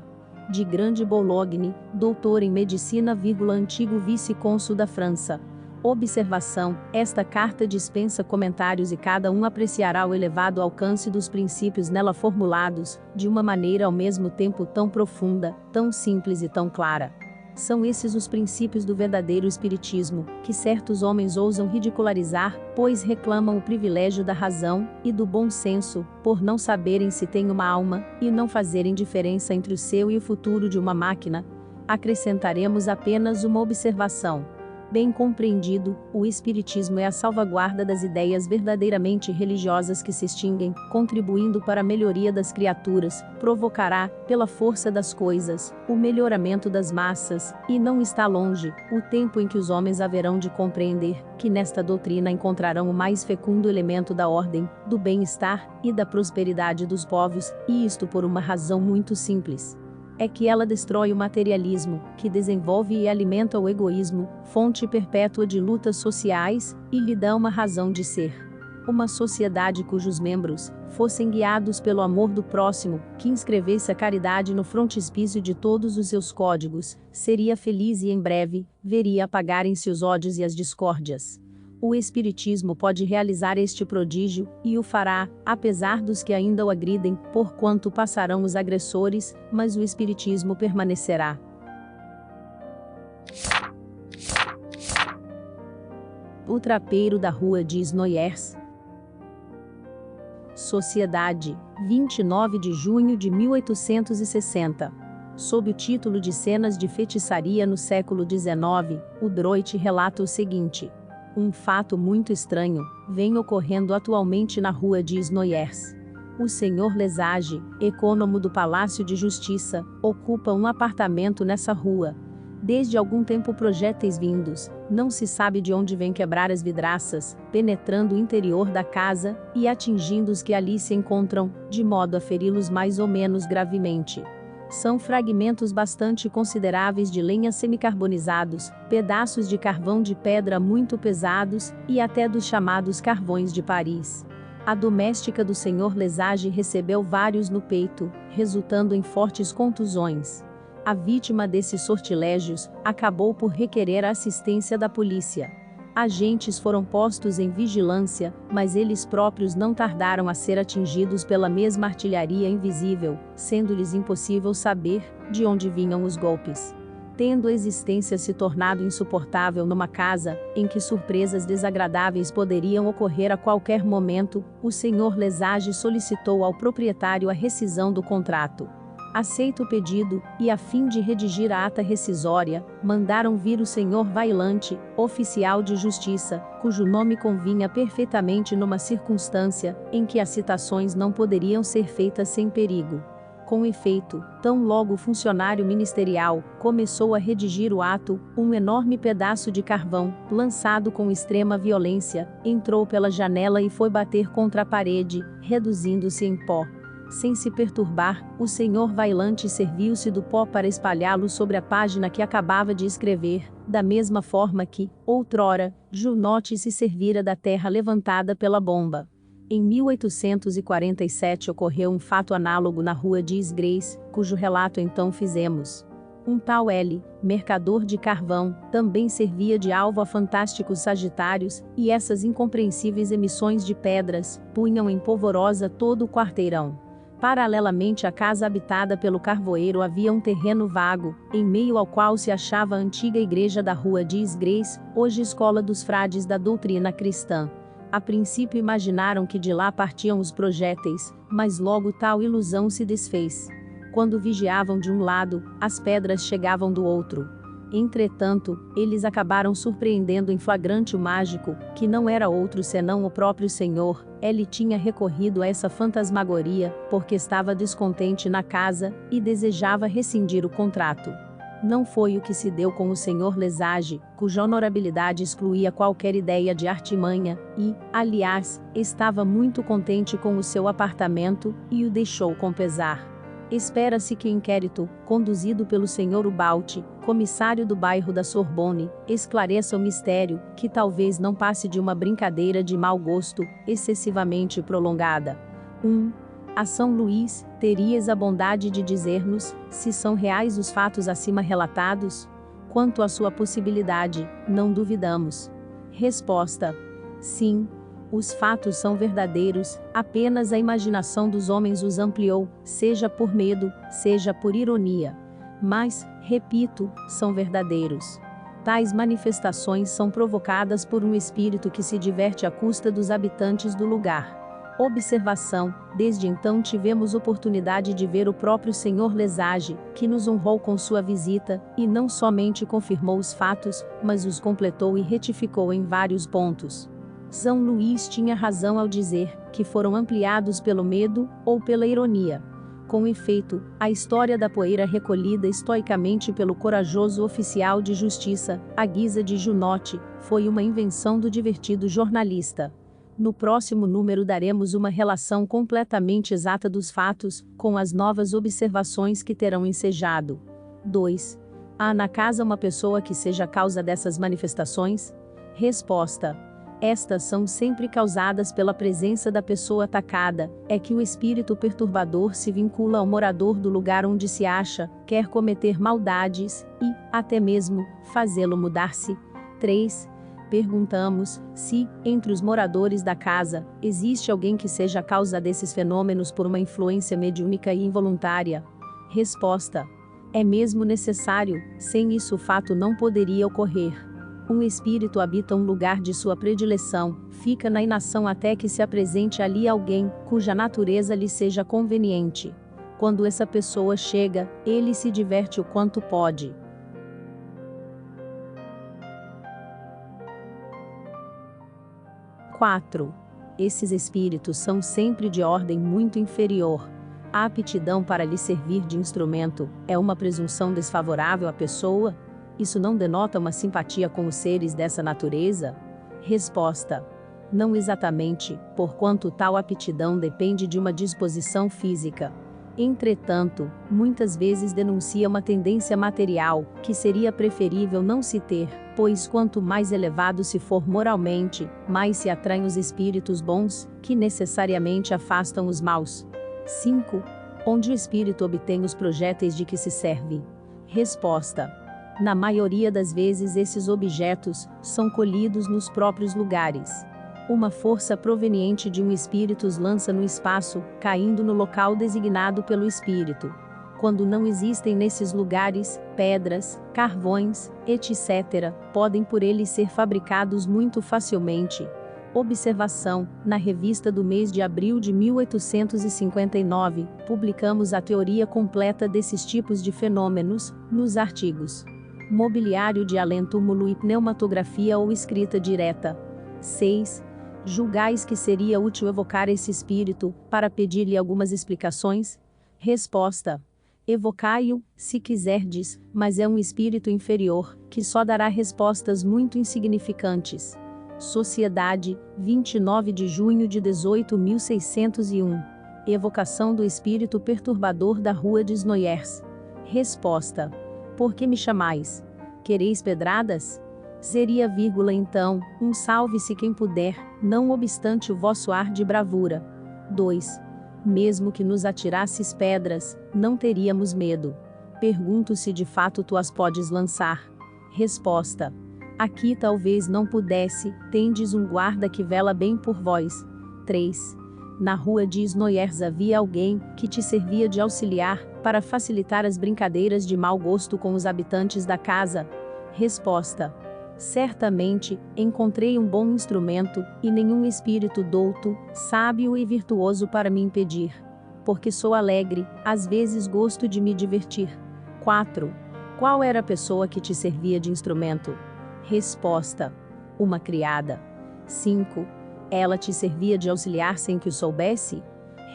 De Grande Boulogne, doutor em medicina, antigo vice-cônsul da França. Observação: esta carta dispensa comentários e cada um apreciará o elevado alcance dos princípios nela formulados, de uma maneira ao mesmo tempo tão profunda, tão simples e tão clara. São esses os princípios do verdadeiro espiritismo, que certos homens ousam ridicularizar, pois reclamam o privilégio da razão e do bom senso, por não saberem se têm uma alma, e não fazerem diferença entre o seu e o futuro de uma máquina. acrescentaremos apenas uma observação. Bem compreendido, o Espiritismo é a salvaguarda das ideias verdadeiramente religiosas que se extinguem, contribuindo para a melhoria das criaturas, provocará, pela força das coisas, o melhoramento das massas, e não está longe o tempo em que os homens haverão de compreender que nesta doutrina encontrarão o mais fecundo elemento da ordem, do bem-estar e da prosperidade dos povos, e isto por uma razão muito simples. É que ela destrói o materialismo, que desenvolve e alimenta o egoísmo, fonte perpétua de lutas sociais, e lhe dá uma razão de ser. Uma sociedade cujos membros fossem guiados pelo amor do próximo, que inscrevesse a caridade no frontispício de todos os seus códigos, seria feliz e em breve veria apagarem-se os ódios e as discórdias. O Espiritismo pode realizar este prodígio, e o fará, apesar dos que ainda o agridem, porquanto passarão os agressores, mas o Espiritismo permanecerá. O Trapeiro da Rua de Snoyers. Sociedade, 29 de junho de 1860. Sob o título de Cenas de Feitiçaria no século XIX, o Droit relata o seguinte. Um fato muito estranho vem ocorrendo atualmente na rua de Snoyers. O senhor Lesage, ecônomo do Palácio de Justiça, ocupa um apartamento nessa rua. Desde algum tempo projéteis vindos, não se sabe de onde vêm quebrar as vidraças, penetrando o interior da casa e atingindo os que ali se encontram, de modo a feri-los mais ou menos gravemente. São fragmentos bastante consideráveis de lenha semicarbonizados, pedaços de carvão de pedra muito pesados, e até dos chamados carvões de Paris. A doméstica do senhor Lesage recebeu vários no peito, resultando em fortes contusões. A vítima desses sortilégios acabou por requerer a assistência da polícia. Agentes foram postos em vigilância, mas eles próprios não tardaram a ser atingidos pela mesma artilharia invisível, sendo-lhes impossível saber de onde vinham os golpes. Tendo a existência se tornado insuportável numa casa, em que surpresas desagradáveis poderiam ocorrer a qualquer momento, o senhor Lesage solicitou ao proprietário a rescisão do contrato. Aceito o pedido, e a fim de redigir a ata rescisória, mandaram vir o senhor Vailante, oficial de justiça, cujo nome convinha perfeitamente numa circunstância em que as citações não poderiam ser feitas sem perigo. Com efeito, tão logo o funcionário ministerial começou a redigir o ato, um enorme pedaço de carvão, lançado com extrema violência, entrou pela janela e foi bater contra a parede, reduzindo-se em pó. Sem se perturbar, o senhor Vailante serviu-se do pó para espalhá-lo sobre a página que acabava de escrever, da mesma forma que, outrora, Junot se servira da terra levantada pela bomba. Em 1847 ocorreu um fato análogo na rua de Isgrés, cujo relato então fizemos. Um tal L., mercador de carvão, também servia de alvo a fantásticos sagitários, e essas incompreensíveis emissões de pedras punham em polvorosa todo o quarteirão. Paralelamente à casa habitada pelo carvoeiro havia um terreno vago, em meio ao qual se achava a antiga igreja da rua de Isgrés, hoje escola dos frades da doutrina cristã. A princípio imaginaram que de lá partiam os projéteis, mas logo tal ilusão se desfez. Quando vigiavam de um lado, as pedras chegavam do outro. Entretanto, eles acabaram surpreendendo em flagrante o mágico, que não era outro senão o próprio senhor. Ele tinha recorrido a essa fantasmagoria, porque estava descontente na casa, e desejava rescindir o contrato. Não foi o que se deu com o senhor Lesage, cuja honorabilidade excluía qualquer ideia de artimanha, e, aliás, estava muito contente com o seu apartamento, e o deixou com pesar. Espera-se que o inquérito, conduzido pelo senhor Ubalti, comissário do bairro da Sorbonne, esclareça o mistério, que talvez não passe de uma brincadeira de mau gosto, excessivamente prolongada. 1. A São Luís, terias a bondade de dizer-nos, se são reais os fatos acima relatados? Quanto à sua possibilidade, não duvidamos. Resposta: sim. Os fatos são verdadeiros, apenas a imaginação dos homens os ampliou, seja por medo, seja por ironia. Mas, repito, são verdadeiros. Tais manifestações são provocadas por um espírito que se diverte à custa dos habitantes do lugar. Observação: desde então tivemos oportunidade de ver o próprio Senhor Lesage, que nos honrou com sua visita, e não somente confirmou os fatos, mas os completou e retificou em vários pontos. São Luís tinha razão ao dizer que foram ampliados pelo medo ou pela ironia. Com efeito, a história da poeira recolhida estoicamente pelo corajoso oficial de justiça, à guisa de Junot, foi uma invenção do divertido jornalista. No próximo número daremos uma relação completamente exata dos fatos, com as novas observações que terão ensejado. 2. Há na casa uma pessoa que seja a causa dessas manifestações? Resposta: estas são sempre causadas pela presença da pessoa atacada, é que o espírito perturbador se vincula ao morador do lugar onde se acha, quer cometer maldades, e, até mesmo, fazê-lo mudar-se. 3. Perguntamos se, entre os moradores da casa, existe alguém que seja a causa desses fenômenos por uma influência mediúnica e involuntária. Resposta: é mesmo necessário, sem isso o fato não poderia ocorrer. Um espírito habita um lugar de sua predileção, fica na inação até que se apresente ali alguém, cuja natureza lhe seja conveniente. Quando essa pessoa chega, ele se diverte o quanto pode. Esses espíritos são sempre de ordem muito inferior. A aptidão para lhe servir de instrumento é uma presunção desfavorável à pessoa? Isso não denota uma simpatia com os seres dessa natureza? Resposta: não exatamente, porquanto tal aptidão depende de uma disposição física. Entretanto, muitas vezes denuncia uma tendência material, que seria preferível não se ter, pois quanto mais elevado se for moralmente, mais se atraem os espíritos bons, que necessariamente afastam os maus. 5. Onde o espírito obtém os projéteis de que se serve? Resposta: na maioria das vezes esses objetos são colhidos nos próprios lugares. Uma força proveniente de um espírito os lança no espaço, caindo no local designado pelo espírito. Quando não existem nesses lugares, pedras, carvões, etc., podem por eles ser fabricados muito facilmente. Observação: na revista do mês de abril de 1859, publicamos a teoria completa desses tipos de fenômenos, nos artigos Mobiliário de além-túmulo e pneumatografia ou escrita direta. 6. Julgais que seria útil evocar esse espírito, para pedir-lhe algumas explicações? Resposta: evocai-o, se quiserdes, mas é um espírito inferior, que só dará respostas muito insignificantes. Sociedade, 29 de junho de 18.601. Evocação do espírito perturbador da rua de Snoyers. Resposta: por que me chamais? Quereis pedradas? Seria, então, um salve-se quem puder, não obstante o vosso ar de bravura. 2. Mesmo que nos atirasses pedras, não teríamos medo. Pergunto se de fato tu as podes lançar. Resposta: aqui talvez não pudesse, tendes um guarda que vela bem por vós. 3. Na rua de Snoyers havia alguém, que te servia de auxiliar, para facilitar as brincadeiras de mau gosto com os habitantes da casa? Resposta: certamente, encontrei um bom instrumento, e nenhum espírito douto, sábio e virtuoso para me impedir. Porque sou alegre, às vezes gosto de me divertir. 4. Qual era a pessoa que te servia de instrumento? Resposta: uma criada. 5. Ela te servia de auxiliar sem que o soubesse?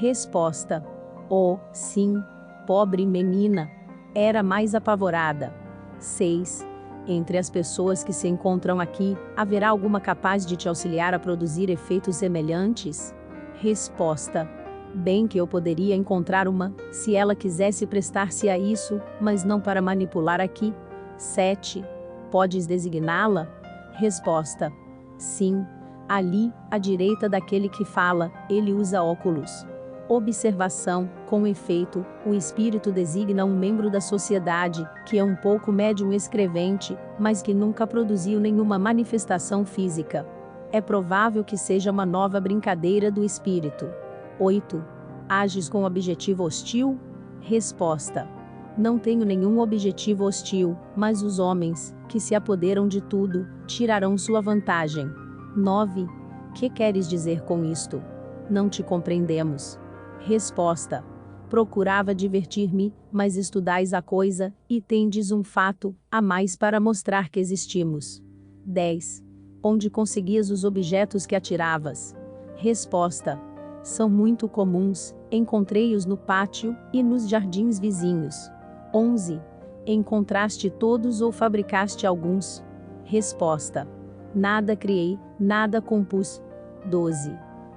Resposta: oh, sim. Pobre menina. Era mais apavorada. 6. Entre as pessoas que se encontram aqui, haverá alguma capaz de te auxiliar a produzir efeitos semelhantes? Resposta: bem que eu poderia encontrar uma, se ela quisesse prestar-se a isso, mas não para manipular aqui. 7. Podes designá-la? Resposta: sim. Ali, à direita daquele que fala, ele usa óculos. Observação: com efeito, o espírito designa um membro da sociedade, que é um pouco médium escrevente, mas que nunca produziu nenhuma manifestação física. É provável que seja uma nova brincadeira do espírito. 8. Ages com objetivo hostil? Resposta: não tenho nenhum objetivo hostil, mas os homens, que se apoderam de tudo, tirarão sua vantagem. 9. Que queres dizer com isto? não te compreendemos. Resposta: procurava divertir-me, mas estudais a coisa, e tendes um fato a mais para mostrar que existimos. 10. Onde conseguias os objetos que atiravas? Resposta: são muito comuns, encontrei-os no pátio e nos jardins vizinhos. 11. Encontraste todos ou fabricaste alguns? Resposta: nada criei, nada compus. 12.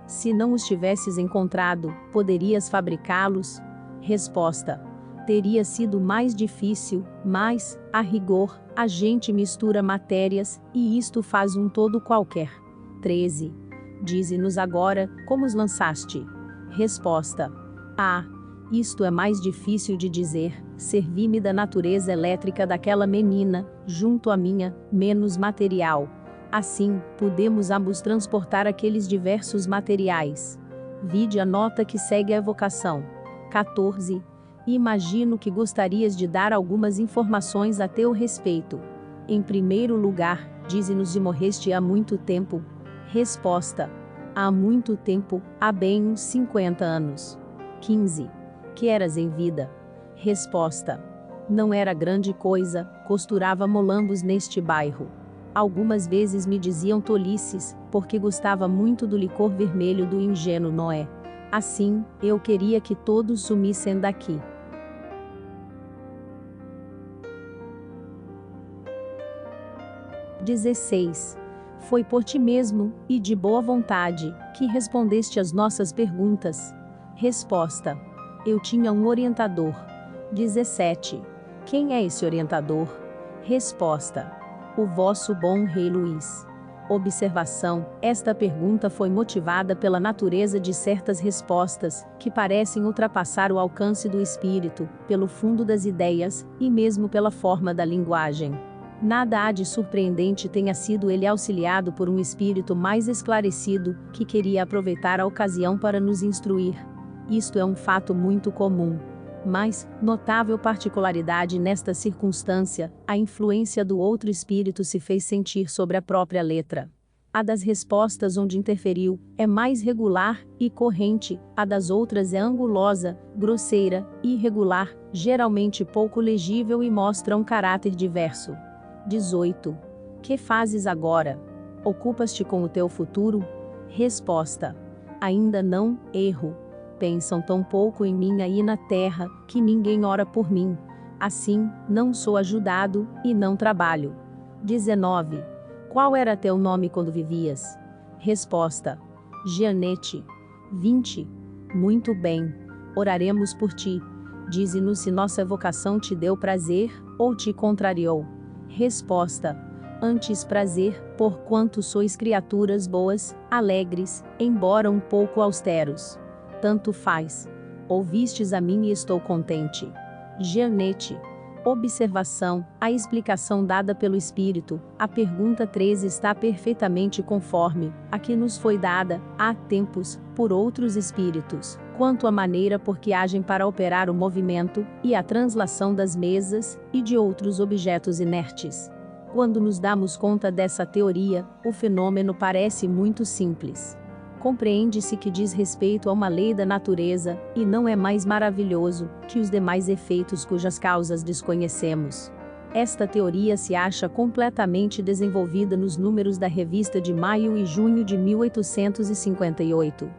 Se não os tivesses encontrado, poderias fabricá-los? Resposta: teria sido mais difícil, mas, a rigor, a gente mistura matérias, e isto faz um todo qualquer. 13. Dize-nos agora, como os lançaste? Resposta: isto é mais difícil de dizer, servi-me da natureza elétrica daquela menina, junto à minha, menos material. Assim, podemos ambos transportar aqueles diversos materiais. Vide a nota que segue a evocação. 14. Imagino que gostarias de dar algumas informações a teu respeito. Em primeiro lugar, dize-nos se morreste há muito tempo. Resposta: há muito tempo, há bem uns 50 anos. 15. Que eras em vida? Resposta: não era grande coisa, costurava molambos neste bairro. Algumas vezes me diziam tolices, porque gostava muito do licor vermelho do ingênuo Noé. Assim, eu queria que todos sumissem daqui. 16. Foi por ti mesmo, e de boa vontade, que respondeste às nossas perguntas. Resposta: eu tinha um orientador. 17. Quem é esse orientador? Resposta: o vosso bom rei Luís. Observação: esta pergunta foi motivada pela natureza de certas respostas, que parecem ultrapassar o alcance do espírito, pelo fundo das ideias, e mesmo pela forma da linguagem. Nada há de surpreendente tenha sido ele auxiliado por um espírito mais esclarecido, que queria aproveitar a ocasião para nos instruir. Isto é um fato muito comum. Mas, notável particularidade nesta circunstância, a influência do outro espírito se fez sentir sobre a própria letra. A das respostas onde interferiu é mais regular e corrente, a das outras é angulosa, grosseira, irregular, geralmente pouco legível e mostra um caráter diverso. 18. Que fazes agora? Ocupas-te com o teu futuro? Resposta: ainda não, erro. Pensam tão pouco em mim aí na terra, que ninguém ora por mim. Assim, não sou ajudado, e não trabalho. 19. Qual era teu nome quando vivias? Resposta: Gianete. 20. Muito bem. Oraremos por ti. Dize-nos se nossa evocação te deu prazer, ou te contrariou. Resposta: antes prazer, porquanto sois criaturas boas, alegres, embora um pouco austeros. Tanto faz. Ouvistes a mim e estou contente. Gianete. Observação: a explicação dada pelo Espírito, a pergunta 13 está perfeitamente conforme a que nos foi dada, há tempos, por outros espíritos, quanto à maneira por que agem para operar o movimento, e a translação das mesas, e de outros objetos inertes. Quando nos damos conta dessa teoria, o fenômeno parece muito simples. Compreende-se que diz respeito a uma lei da natureza, e não é mais maravilhoso que os demais efeitos cujas causas desconhecemos. Esta teoria se acha completamente desenvolvida nos números da revista de maio e junho de 1858.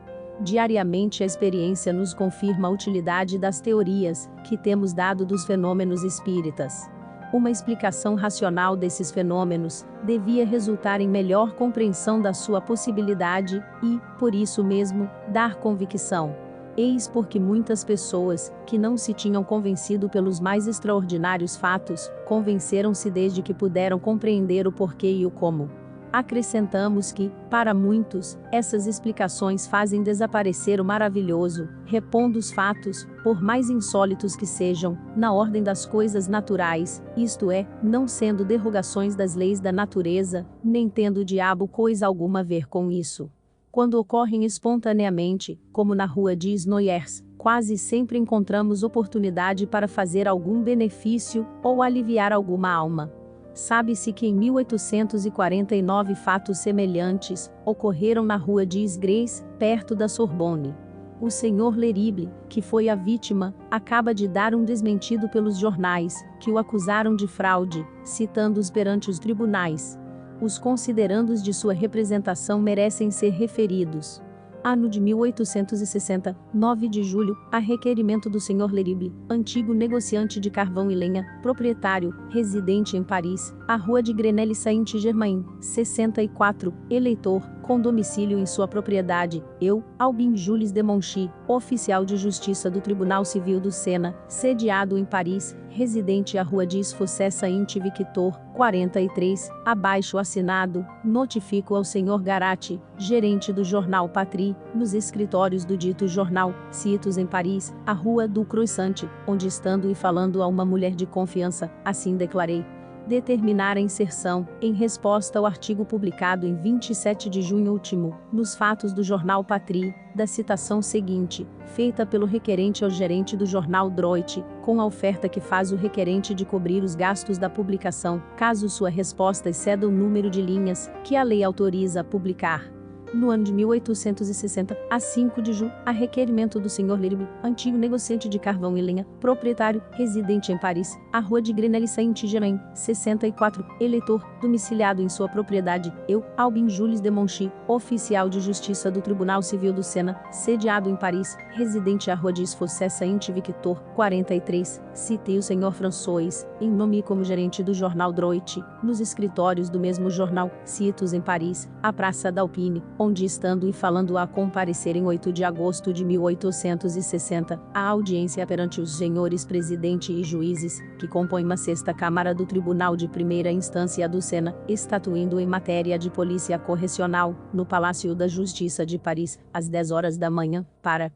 Diariamente a experiência nos confirma a utilidade das teorias que temos dado dos fenômenos espíritas. Uma explicação racional desses fenômenos devia resultar em melhor compreensão da sua possibilidade e, por isso mesmo, dar convicção. Eis porque muitas pessoas, que não se tinham convencido pelos mais extraordinários fatos, convenceram-se desde que puderam compreender o porquê e o como. Acrescentamos que, para muitos, essas explicações fazem desaparecer o maravilhoso, repondo os fatos, por mais insólitos que sejam, na ordem das coisas naturais, isto é, não sendo derrogações das leis da natureza, nem tendo o diabo coisa alguma a ver com isso. Quando ocorrem espontaneamente, como na rua de Snoyers, quase sempre encontramos oportunidade para fazer algum benefício, ou aliviar alguma alma. Sabe-se que em 1849 fatos semelhantes ocorreram na rua de Isgrès, perto da Sorbonne. O Sr. Lerible, que foi a vítima, acaba de dar um desmentido pelos jornais, que o acusaram de fraude, citando-os perante os tribunais. Os considerandos de sua representação merecem ser referidos. Ano de 1860, 9 de julho, a requerimento do Sr. Lerible, antigo negociante de carvão e lenha, proprietário, residente em Paris, a rua de Grenelle Saint-Germain, 64, eleitor, com domicílio em sua propriedade, eu, Albin Jules de Monchy, oficial de justiça do Tribunal Civil do Sena, sediado em Paris, residente à rua de Fossé Saint-Victor, 43, abaixo assinado, notifico ao Sr. Garatti, gerente do jornal Patrie, nos escritórios do dito jornal, citos em Paris, a rua do Croissant, onde estando e falando a uma mulher de confiança, assim declarei. Determinar a inserção, em resposta ao artigo publicado em 27 de junho último, nos fatos do jornal Patrie, da citação seguinte, feita pelo requerente ao gerente do jornal Droit, com a oferta que faz o requerente de cobrir os gastos da publicação, caso sua resposta exceda o número de linhas que a lei autoriza a publicar. No ano de 1860, a 5 de julho, a requerimento do Sr. Lerible, antigo negociante de carvão e lenha, proprietário, residente em Paris, a rua de Grenelle Saint-Germain, 64, eleitor, domiciliado em sua propriedade, eu, Albin Jules de Monchy, oficial de justiça do Tribunal Civil do Sena, sediado em Paris, residente à rua de Fossé Saint-Victor, 43, citei o Sr. François, em nome como gerente do jornal Droit, nos escritórios do mesmo jornal, citos em Paris, a Praça d'Alpine, onde estando e falando a comparecer em 8 de agosto de 1860, a audiência perante os senhores presidente e juízes, que compõem uma sexta Câmara do Tribunal de Primeira Instância do Sena, estatuindo em matéria de polícia correcional, no Palácio da Justiça de Paris, às 10 horas da manhã, para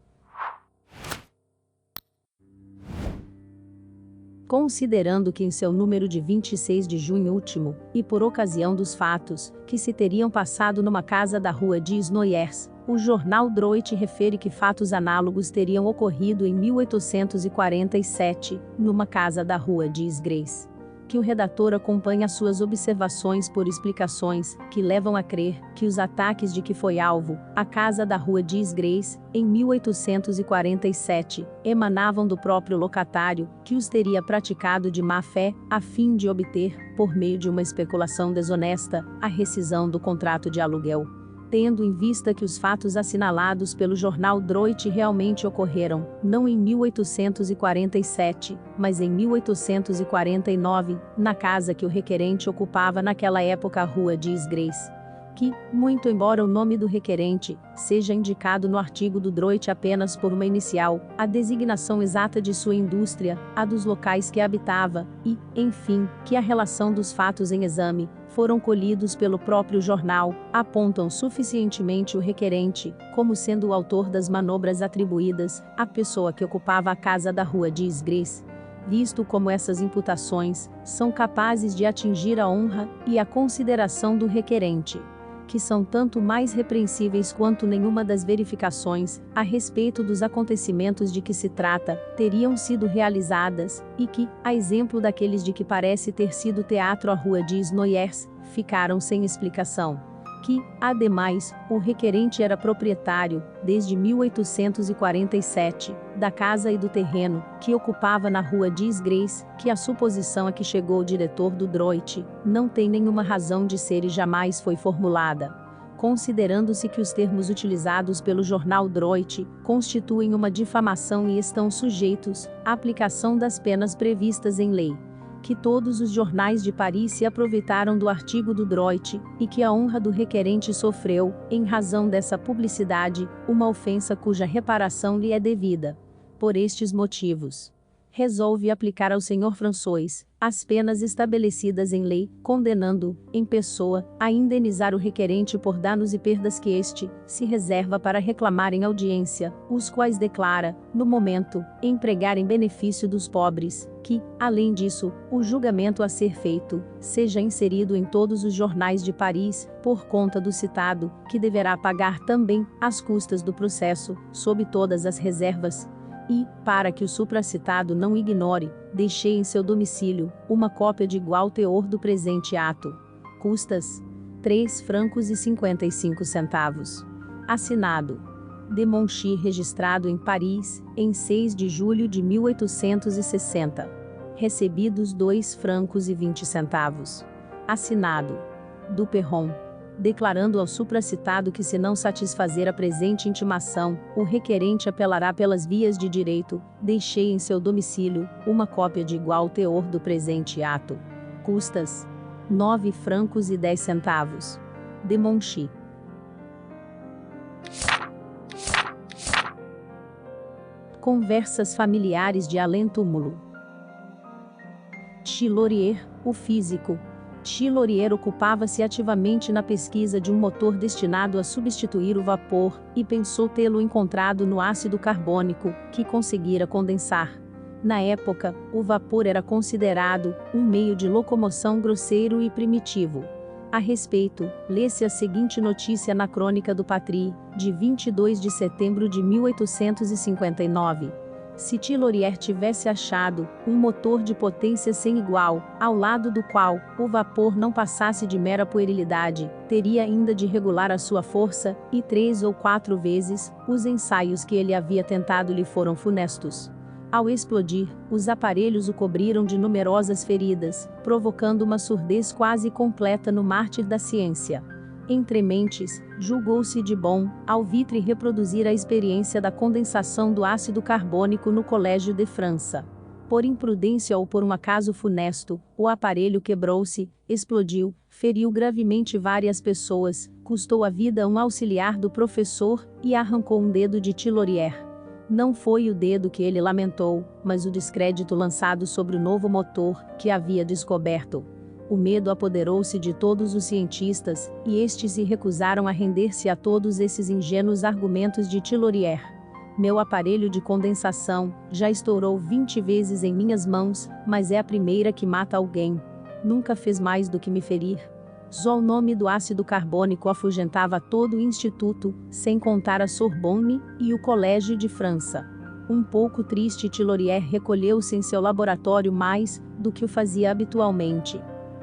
considerando que em seu número de 26 de junho último, e por ocasião dos fatos, que se teriam passado numa casa da rua de Noyers, o jornal Droit refere que fatos análogos teriam ocorrido em 1847, numa casa da rua de Isgrès. Que o redator acompanha suas observações por explicações, que levam a crer que os ataques de que foi alvo, a casa da rua de Isgrès, em 1847, emanavam do próprio locatário, que os teria praticado de má fé, a fim de obter, por meio de uma especulação desonesta, a rescisão do contrato de aluguel. Tendo em vista que os fatos assinalados pelo jornal Droit realmente ocorreram, não em 1847, mas em 1849, na casa que o requerente ocupava naquela época, a rua de Isgrès. Que, muito embora o nome do requerente seja indicado no artigo do Droit apenas por uma inicial, a designação exata de sua indústria, a dos locais que habitava, e, enfim, que a relação dos fatos em exame, foram colhidos pelo próprio jornal, apontam suficientemente o requerente, como sendo o autor das manobras atribuídas, à pessoa que ocupava a casa da rua de Isgrès. Visto como essas imputações são capazes de atingir a honra e a consideração do requerente, que são tanto mais repreensíveis quanto nenhuma das verificações, a respeito dos acontecimentos de que se trata, teriam sido realizadas, e que, a exemplo daqueles de que parece ter sido teatro a rua de Noyers, ficaram sem explicação. Que, ademais, o requerente era proprietário, desde 1847, da casa e do terreno, que ocupava na rua de Isgrès, que a suposição a que chegou o diretor do Droit, não tem nenhuma razão de ser e jamais foi formulada. Considerando-se que os termos utilizados pelo jornal Droit, constituem uma difamação e estão sujeitos à aplicação das penas previstas em lei. Que todos os jornais de Paris se aproveitaram do artigo do Droit, e que a honra do requerente sofreu, em razão dessa publicidade, uma ofensa cuja reparação lhe é devida. Por estes motivos, resolve aplicar ao Sr. François as penas estabelecidas em lei, condenando, em pessoa, a indenizar o requerente por danos e perdas que este se reserva para reclamar em audiência, os quais declara, no momento, empregar em benefício dos pobres, que, além disso, o julgamento a ser feito, seja inserido em todos os jornais de Paris, por conta do citado, que deverá pagar também as custas do processo, sob todas as reservas. E, para que o supracitado não ignore, deixei em seu domicílio uma cópia de igual teor do presente ato. Custas R$ 3,55. Assinado de Monchy, registrado em Paris, em 6 de julho de 1860. Recebidos R$ 2,20. Assinado do Perron, declarando ao supracitado que, se não satisfazer a presente intimação, o requerente apelará pelas vias de direito. Deixei em seu domicílio uma cópia de igual teor do presente ato. Custas R$ 9,10. De Monchy. Conversas familiares de além-túmulo. Chilorier, o físico. Chilorier ocupava-se ativamente na pesquisa de um motor destinado a substituir o vapor, e pensou tê-lo encontrado no ácido carbônico, que conseguira condensar. Na época, o vapor era considerado um meio de locomoção grosseiro e primitivo. A respeito, lê-se a seguinte notícia na Crônica do Patry, de 22 de setembro de 1859. Se Chilorier tivesse achado um motor de potência sem igual, ao lado do qual o vapor não passasse de mera puerilidade, teria ainda de regular a sua força, e 3 ou 4 vezes, os ensaios que ele havia tentado lhe foram funestos. Ao explodir, os aparelhos o cobriram de numerosas feridas, provocando uma surdez quase completa no mártir da ciência. Entre mentes, julgou-se de bom alvitre reproduzir a experiência da condensação do ácido carbônico no Colégio de França. Por imprudência ou por um acaso funesto, o aparelho quebrou-se, explodiu, feriu gravemente várias pessoas, custou a vida a um auxiliar do professor e arrancou um dedo de Chilorier. Não foi o dedo que ele lamentou, mas o descrédito lançado sobre o novo motor que havia descoberto. O medo apoderou-se de todos os cientistas, e estes se recusaram a render-se a todos esses ingênuos argumentos de Chilorier. Meu aparelho de condensação já estourou 20 vezes em minhas mãos, mas é a primeira que mata alguém. Nunca fez mais do que me ferir. Só o nome do ácido carbônico afugentava todo o instituto, sem contar a Sorbonne e o Colégio de França. Um pouco triste, Chilorier recolheu-se em seu laboratório mais do que o fazia habitualmente.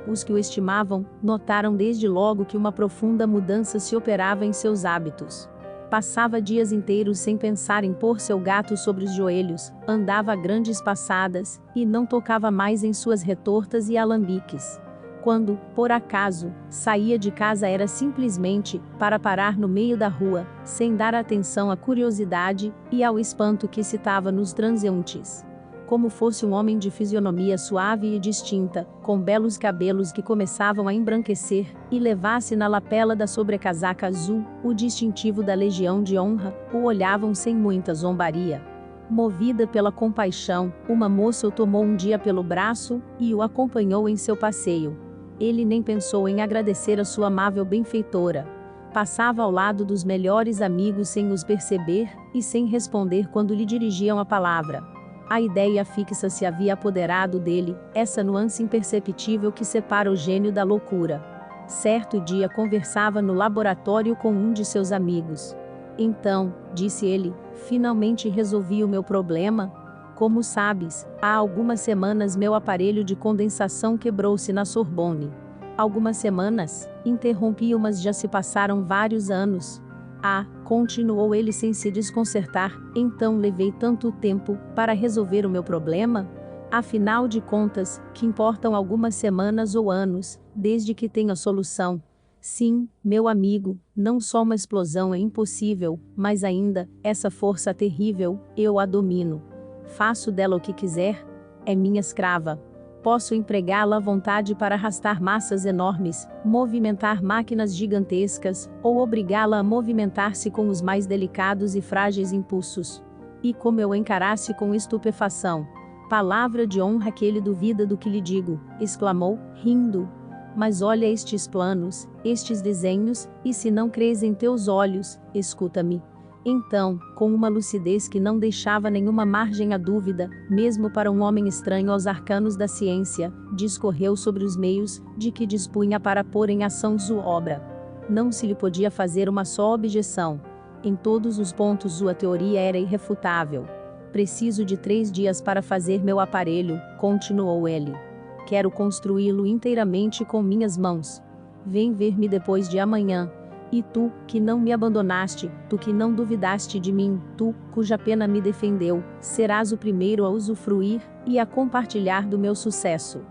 Os que o estimavam notaram desde logo que uma profunda mudança se operava em seus hábitos. Passava dias inteiros sem pensar em pôr seu gato sobre os joelhos, andava a grandes passadas, e não tocava mais em suas retortas e alambiques. Quando, por acaso, saía de casa era simplesmente para parar no meio da rua, sem dar atenção à curiosidade e ao espanto que excitava nos transeuntes. Como fosse um homem de fisionomia suave e distinta, com belos cabelos que começavam a embranquecer, e levasse na lapela da sobrecasaca azul o distintivo da Legião de Honra, o olhavam sem muita zombaria. Movida pela compaixão, uma moça o tomou um dia pelo braço e o acompanhou em seu passeio. Ele nem pensou em agradecer a sua amável benfeitora. Passava ao lado dos melhores amigos sem os perceber, e sem responder quando lhe dirigiam a palavra. A ideia fixa se havia apoderado dele, essa nuance imperceptível que separa o gênio da loucura. Certo dia conversava no laboratório com um de seus amigos. Então, disse ele, finalmente resolvi o meu problema. Como sabes, há algumas semanas meu aparelho de condensação quebrou-se na Sorbonne. Algumas semanas? Interrompi-o, mas já se passaram vários anos. Ah, continuou ele sem se desconcertar, então levei tanto tempo para resolver o meu problema? Afinal de contas, que importam algumas semanas ou anos, desde que tenha solução? Sim, meu amigo, não só uma explosão é impossível, mas ainda, essa força terrível, eu a domino. Faço dela o que quiser. É minha escrava. Posso empregá-la à vontade para arrastar massas enormes, movimentar máquinas gigantescas, ou obrigá-la a movimentar-se com os mais delicados e frágeis impulsos. E como eu encarasse com estupefação. Palavra de honra que ele duvida do que lhe digo, exclamou, rindo. Mas olha estes planos, estes desenhos, e se não crês em teus olhos, escuta-me. Então, com uma lucidez que não deixava nenhuma margem à dúvida, mesmo para um homem estranho aos arcanos da ciência, discorreu sobre os meios de que dispunha para pôr em ação sua obra. Não se lhe podia fazer uma só objeção. Em todos os pontos sua teoria era irrefutável. Preciso de 3 dias para fazer meu aparelho, continuou ele. Quero construí-lo inteiramente com minhas mãos. Vem ver-me depois de amanhã. E tu, que não me abandonaste, tu que não duvidaste de mim, tu, cuja pena me defendeu, serás o primeiro a usufruir e a compartilhar do meu sucesso.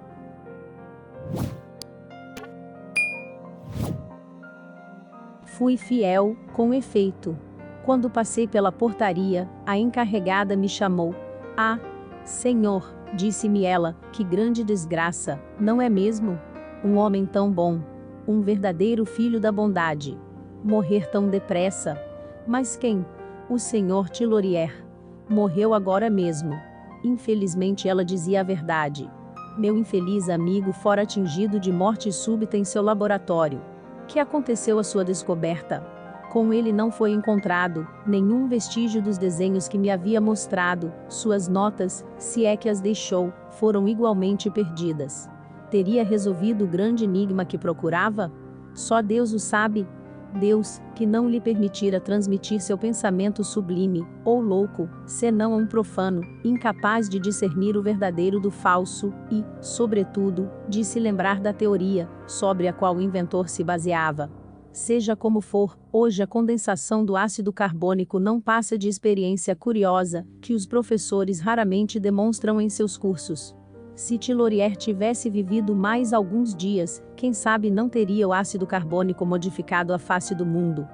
Fui fiel, com efeito. Quando passei pela portaria, a encarregada me chamou. Ah, senhor, disse-me ela, que grande desgraça, não é mesmo? Um homem tão bom. Um verdadeiro filho da bondade. Morrer tão depressa. Mas quem? O senhor Tillorier. Morreu agora mesmo. Infelizmente ela dizia a verdade. Meu infeliz amigo fora atingido de morte súbita em seu laboratório. Que aconteceu à sua descoberta? Com ele não foi encontrado nenhum vestígio dos desenhos que me havia mostrado, suas notas, se é que as deixou, foram igualmente perdidas. Teria resolvido o grande enigma que procurava? Só Deus o sabe. Deus, que não lhe permitira transmitir seu pensamento sublime, ou louco, senão a um profano, incapaz de discernir o verdadeiro do falso, e, sobretudo, de se lembrar da teoria, sobre a qual o inventor se baseava. Seja como for, hoje a condensação do ácido carbônico não passa de experiência curiosa, que os professores raramente demonstram em seus cursos. Se Tillorier tivesse vivido mais alguns dias, quem sabe não teria o ácido carbônico modificado a face do mundo.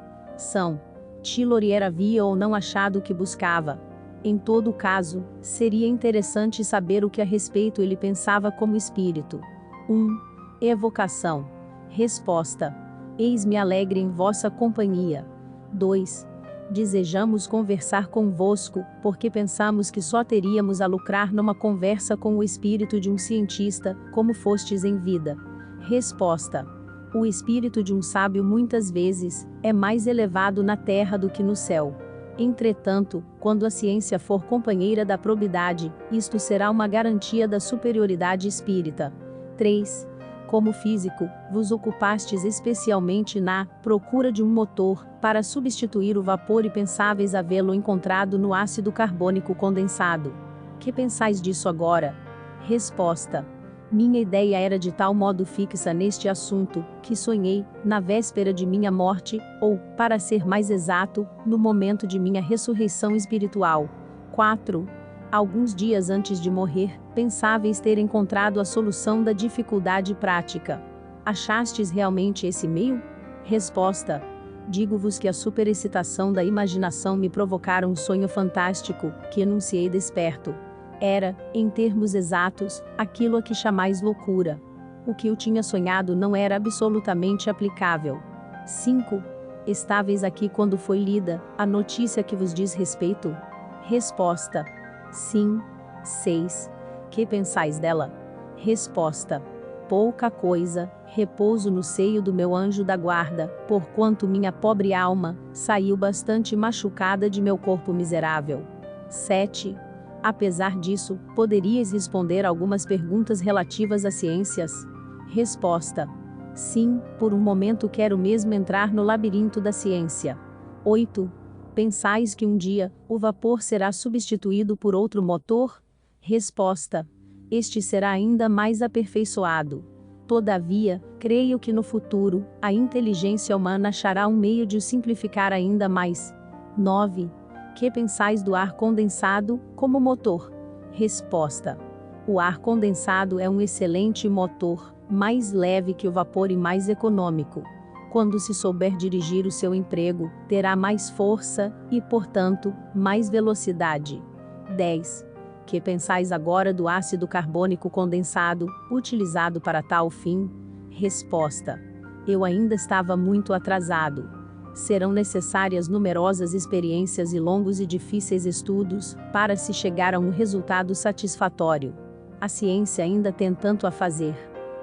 Tillorier havia ou não achado o que buscava. Em todo caso, seria interessante saber o que a respeito ele pensava como espírito. 1. Evocação. Resposta. Eis-me alegre em vossa companhia. 2. Desejamos conversar convosco, porque pensamos que só teríamos a lucrar numa conversa com o espírito de um cientista, como fostes em vida. Resposta. O espírito de um sábio muitas vezes é mais elevado na terra do que no céu. Entretanto, quando a ciência for companheira da probidade, isto será uma garantia da superioridade espírita. 3. Como físico, vos ocupastes especialmente na procura de um motor, para substituir o vapor e pensáveis havê-lo encontrado no ácido carbônico condensado. Que pensais disso agora? Resposta. Minha ideia era de tal modo fixa neste assunto, que sonhei, na véspera de minha morte, ou, para ser mais exato, no momento de minha ressurreição espiritual. 4. Alguns dias antes de morrer, pensáveis ter encontrado a solução da dificuldade prática. Achastes realmente esse meio? Resposta. Digo-vos que a superexcitação da imaginação me provocara um sonho fantástico, que enunciei desperto. Era, em termos exatos, aquilo a que chamais loucura. O que eu tinha sonhado não era absolutamente aplicável. 5. Estáveis aqui quando foi lida a notícia que vos diz respeito? Resposta. Sim. 6. Que pensais dela? Resposta. Pouca coisa, repouso no seio do meu anjo da guarda, porquanto minha pobre alma saiu bastante machucada de meu corpo miserável. 7. Apesar disso, poderíeis responder algumas perguntas relativas às ciências? Resposta. Sim, por um momento quero mesmo entrar no labirinto da ciência. 8. Pensais que um dia, o vapor será substituído por outro motor? Resposta. Este será ainda mais aperfeiçoado. Todavia, creio que no futuro, a inteligência humana achará um meio de o simplificar ainda mais. 9. Que pensais do ar condensado, como motor? Resposta. O ar condensado é um excelente motor, mais leve que o vapor e mais econômico. Quando se souber dirigir o seu emprego, terá mais força e, portanto, mais velocidade. 10. Que pensais agora do ácido carbônico condensado, utilizado para tal fim? Resposta. Eu ainda estava muito atrasado. Serão necessárias numerosas experiências e longos e difíceis estudos, para se chegar a um resultado satisfatório. A ciência ainda tem tanto a fazer.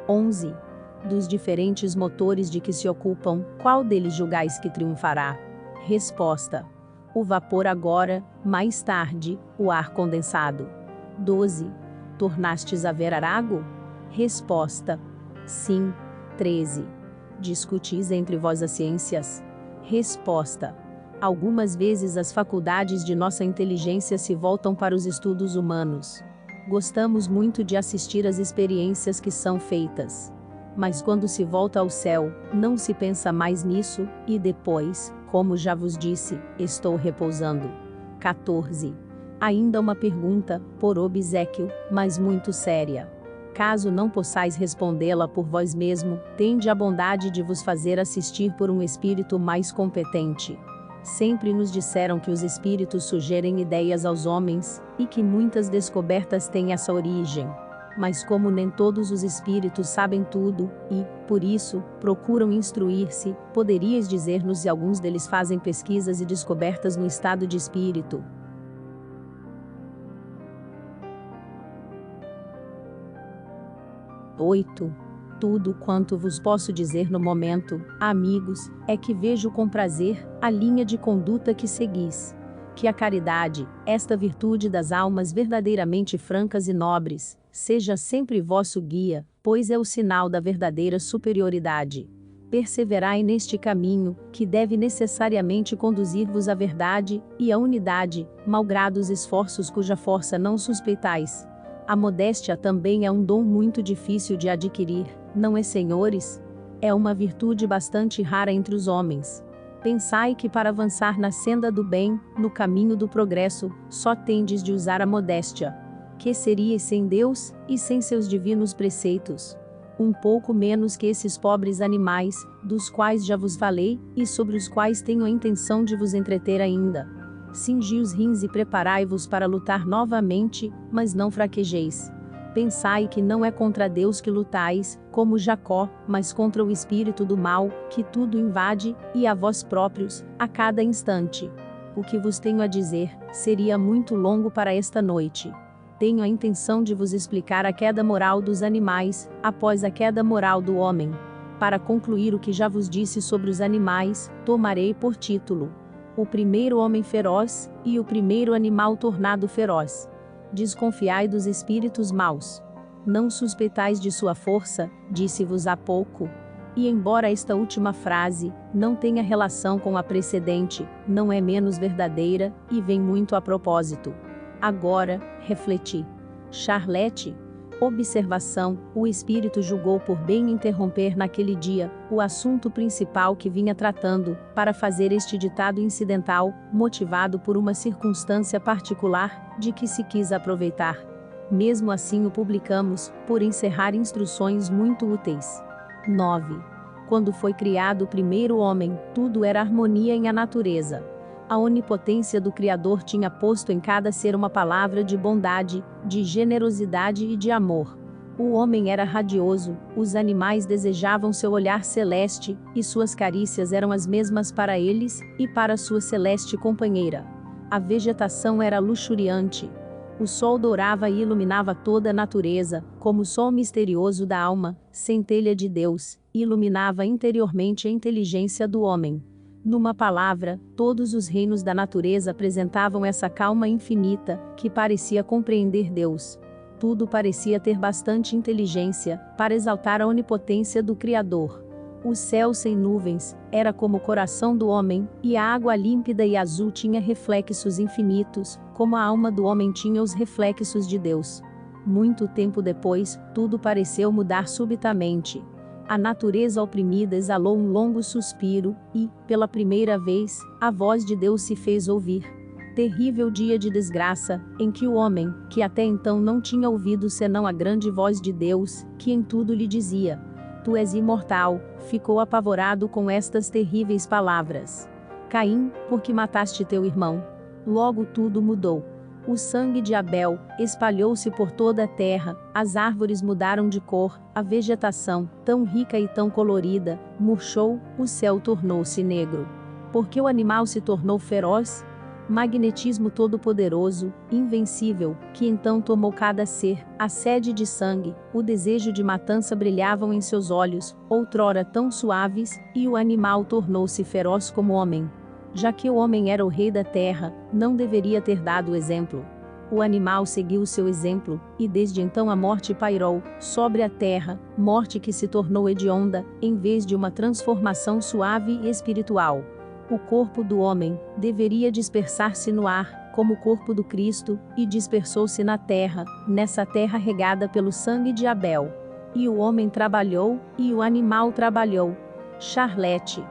11. Dos diferentes motores de que se ocupam, qual deles julgais que triunfará? Resposta. O vapor agora, mais tarde, o ar condensado. 12. Tornastes a ver Arago? Resposta. Sim. 13. Discutis entre vós as ciências? Resposta. Algumas vezes as faculdades de nossa inteligência se voltam para os estudos humanos. Gostamos muito de assistir às experiências que são feitas. Mas quando se volta ao céu, não se pensa mais nisso, e depois, como já vos disse, estou repousando. 14. Ainda uma pergunta, por obséquio, mas muito séria. Caso não possais respondê-la por vós mesmo, tende a bondade de vos fazer assistir por um espírito mais competente. Sempre nos disseram que os espíritos sugerem ideias aos homens, e que muitas descobertas têm essa origem. Mas como nem todos os espíritos sabem tudo, e, por isso, procuram instruir-se, poderias dizer-nos se alguns deles fazem pesquisas e descobertas no estado de espírito? 8. Tudo quanto vos posso dizer no momento, amigos, é que vejo com prazer a linha de conduta que seguis. Que a caridade, esta virtude das almas verdadeiramente francas e nobres, seja sempre vosso guia, pois é o sinal da verdadeira superioridade. Perseverai neste caminho, que deve necessariamente conduzir-vos à verdade e à unidade, malgrado os esforços cuja força não suspeitais. A modéstia também é um dom muito difícil de adquirir, não é, senhores? É uma virtude bastante rara entre os homens. Pensai que para avançar na senda do bem, no caminho do progresso, só tendes de usar a modéstia. Que seríeis sem Deus, e sem seus divinos preceitos? Um pouco menos que esses pobres animais, dos quais já vos falei, e sobre os quais tenho a intenção de vos entreter ainda. Cingi os rins e preparai-vos para lutar novamente, mas não fraquejeis. Pensai que não é contra Deus que lutais, como Jacó, mas contra o espírito do mal, que tudo invade, e a vós próprios, a cada instante. O que vos tenho a dizer, seria muito longo para esta noite. Tenho a intenção de vos explicar a queda moral dos animais, após a queda moral do homem. Para concluir o que já vos disse sobre os animais, tomarei por título: o primeiro homem feroz, e o primeiro animal tornado feroz. Desconfiai dos espíritos maus. Não suspeitais de sua força, disse-vos há pouco. E embora esta última frase não tenha relação com a precedente, não é menos verdadeira, e vem muito a propósito. Agora, refleti. Charlete. Observação: o espírito julgou por bem interromper naquele dia o assunto principal que vinha tratando, para fazer este ditado incidental, motivado por uma circunstância particular, de que se quis aproveitar. Mesmo assim o publicamos, por encerrar instruções muito úteis. 9. Quando foi criado o primeiro homem, tudo era harmonia em a natureza. A onipotência do Criador tinha posto em cada ser uma palavra de bondade, de generosidade e de amor. O homem era radioso, os animais desejavam seu olhar celeste, e suas carícias eram as mesmas para eles, e para sua celeste companheira. A vegetação era luxuriante. O sol dourava e iluminava toda a natureza, como o sol misterioso da alma, centelha de Deus, iluminava interiormente a inteligência do homem. Numa palavra, todos os reinos da natureza apresentavam essa calma infinita, que parecia compreender Deus. Tudo parecia ter bastante inteligência, para exaltar a onipotência do Criador. O céu sem nuvens, era como o coração do homem, e a água límpida e azul tinha reflexos infinitos, como a alma do homem tinha os reflexos de Deus. Muito tempo depois, tudo pareceu mudar subitamente. A natureza oprimida exalou um longo suspiro, e, pela primeira vez, a voz de Deus se fez ouvir. Terrível dia de desgraça, em que o homem, que até então não tinha ouvido senão a grande voz de Deus, que em tudo lhe dizia: Tu és imortal, ficou apavorado com estas terríveis palavras. Caim, porque mataste teu irmão? Logo tudo mudou. O sangue de Abel espalhou-se por toda a terra, as árvores mudaram de cor, a vegetação, tão rica e tão colorida, murchou, o céu tornou-se negro. Porque o animal se tornou feroz? Magnetismo todo-poderoso, invencível, que então tomou cada ser, a sede de sangue, o desejo de matança brilhavam em seus olhos, outrora tão suaves, e o animal tornou-se feroz como homem. Já que o homem era o rei da terra, não deveria ter dado o exemplo. O animal seguiu o seu exemplo, e desde então a morte pairou sobre a terra, morte que se tornou hedionda, em vez de uma transformação suave e espiritual. O corpo do homem deveria dispersar-se no ar, como o corpo do Cristo, e dispersou-se na terra, nessa terra regada pelo sangue de Abel. E o homem trabalhou, e o animal trabalhou. Charlete.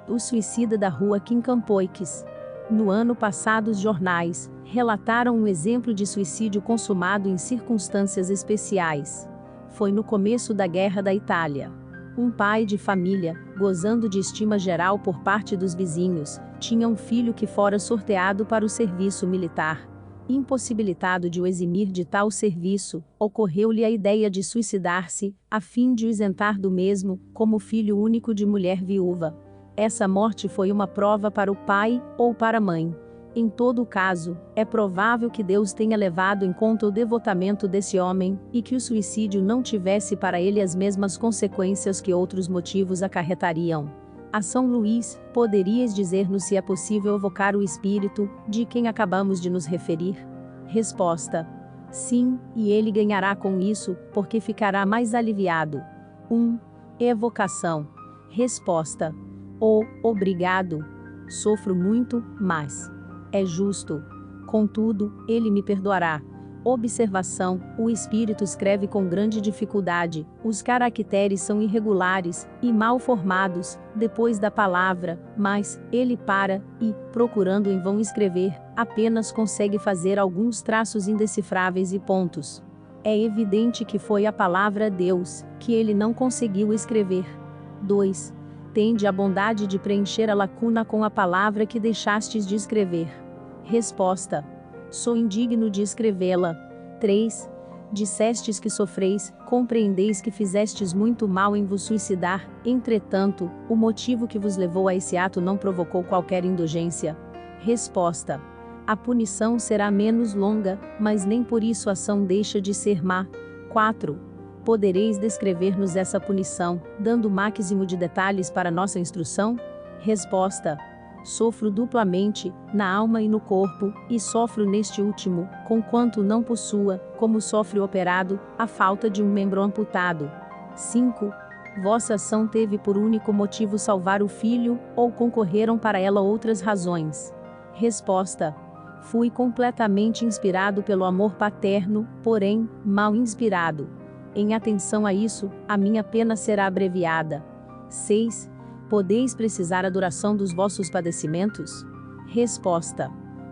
O suicida da rua Quincampoix. No ano passado, os jornais relataram um exemplo de suicídio consumado em circunstâncias especiais. Foi no começo da Guerra da Itália. Um pai de família, gozando de estima geral por parte dos vizinhos, tinha um filho que fora sorteado para o serviço militar. Impossibilitado de o eximir de tal serviço, ocorreu-lhe a ideia de suicidar-se, a fim de o isentar do mesmo, como filho único de mulher viúva. Essa morte foi uma prova para o pai, ou para a mãe. Em todo o caso, é provável que Deus tenha levado em conta o devotamento desse homem, e que o suicídio não tivesse para ele as mesmas consequências que outros motivos acarretariam. A São Luís, poderíeis dizer-nos se é possível evocar o espírito, de quem acabamos de nos referir? Resposta: sim, e ele ganhará com isso, porque ficará mais aliviado. 1. Evocação. Resposta: obrigado. Sofro muito, mas é justo. Contudo, ele me perdoará. Observação: o espírito escreve com grande dificuldade, os caracteres são irregulares e mal formados, depois da palavra, mas ele para, e, procurando em vão escrever, apenas consegue fazer alguns traços indecifráveis e pontos. É evidente que foi a palavra Deus, que ele não conseguiu escrever. 2. Tende a bondade de preencher a lacuna com a palavra que deixastes de escrever. Resposta: sou indigno de escrevê-la. 3. Dissestes que sofreis, compreendeis que fizestes muito mal em vos suicidar, entretanto, o motivo que vos levou a esse ato não provocou qualquer indulgência. Resposta: a punição será menos longa, mas nem por isso a ação deixa de ser má. 4. Podereis descrever-nos essa punição, dando o máximo de detalhes para nossa instrução? Resposta: sofro duplamente, na alma e no corpo, e sofro neste último, conquanto não possua, como sofre o operado, a falta de um membro amputado. 5. Vossa ação teve por único motivo salvar o filho, ou concorreram para ela outras razões? Resposta: fui completamente inspirado pelo amor paterno, porém, mal inspirado. Em atenção a isso, a minha pena será abreviada. 6. Podeis precisar a duração dos vossos padecimentos? Resposta: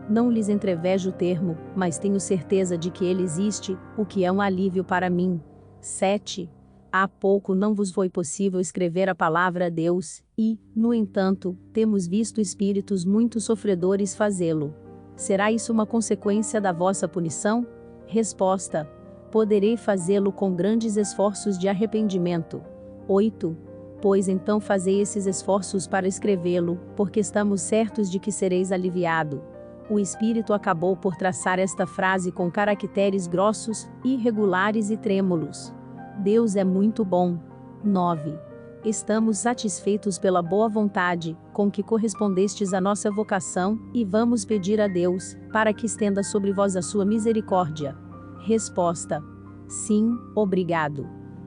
não lhes entrevejo o termo, mas tenho certeza de que ele existe, o que é um alívio para mim. 7. Há pouco não vos foi possível escrever a palavra a Deus, e, no entanto, temos visto espíritos muito sofredores fazê-lo. Será isso uma consequência da vossa punição? Resposta: poderei fazê-lo com grandes esforços de arrependimento. 8. Pois então fazei esses esforços para escrevê-lo, porque estamos certos de que sereis aliviado. O espírito acabou por traçar esta frase com caracteres grossos, irregulares e trêmulos. Deus é muito bom. 9. Estamos satisfeitos pela boa vontade, com que correspondestes à nossa vocação, e vamos pedir a Deus, para que estenda sobre vós a sua misericórdia. Resposta: sim, obrigado.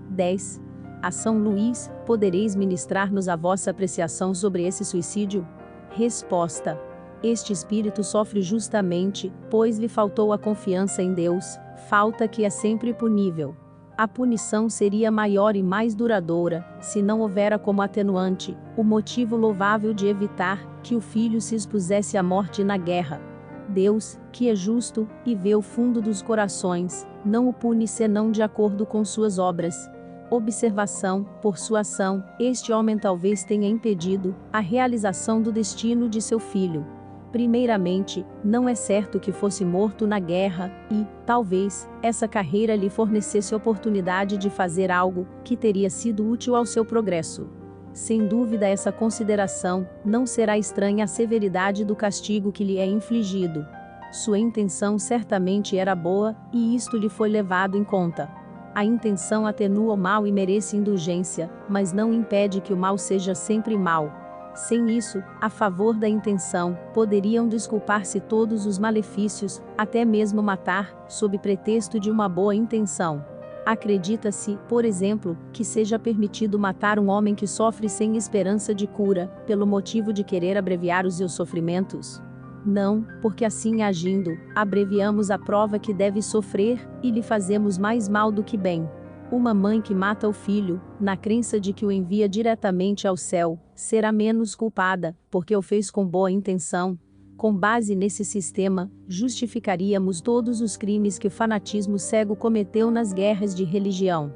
10. A São Luís, podereis ministrar-nos a vossa apreciação sobre esse suicídio? Resposta: este espírito sofre justamente, pois lhe faltou a confiança em Deus, falta que é sempre punível. A punição seria maior e mais duradoura, se não houvera como atenuante, o motivo louvável de evitar que o filho se expusesse à morte na guerra. Deus, que é justo, e vê o fundo dos corações, não o pune senão de acordo com suas obras. Observação: por sua ação, este homem talvez tenha impedido a realização do destino de seu filho. Primeiramente, não é certo que fosse morto na guerra, e, talvez, essa carreira lhe fornecesse oportunidade de fazer algo que teria sido útil ao seu progresso. Sem dúvida, essa consideração não será estranha à severidade do castigo que lhe é infligido. Sua intenção certamente era boa, e isto lhe foi levado em conta. A intenção atenua o mal e merece indulgência, mas não impede que o mal seja sempre mal. Sem isso, a favor da intenção, poderiam desculpar-se todos os malefícios, até mesmo matar, sob pretexto de uma boa intenção. Acredita-se, por exemplo, que seja permitido matar um homem que sofre sem esperança de cura, pelo motivo de querer abreviar os seus sofrimentos? Não, porque assim agindo, abreviamos a prova que deve sofrer, e lhe fazemos mais mal do que bem. Uma mãe que mata o filho, na crença de que o envia diretamente ao céu, será menos culpada, porque o fez com boa intenção. Com base nesse sistema, justificaríamos todos os crimes que o fanatismo cego cometeu nas guerras de religião.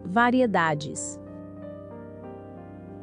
Variedades.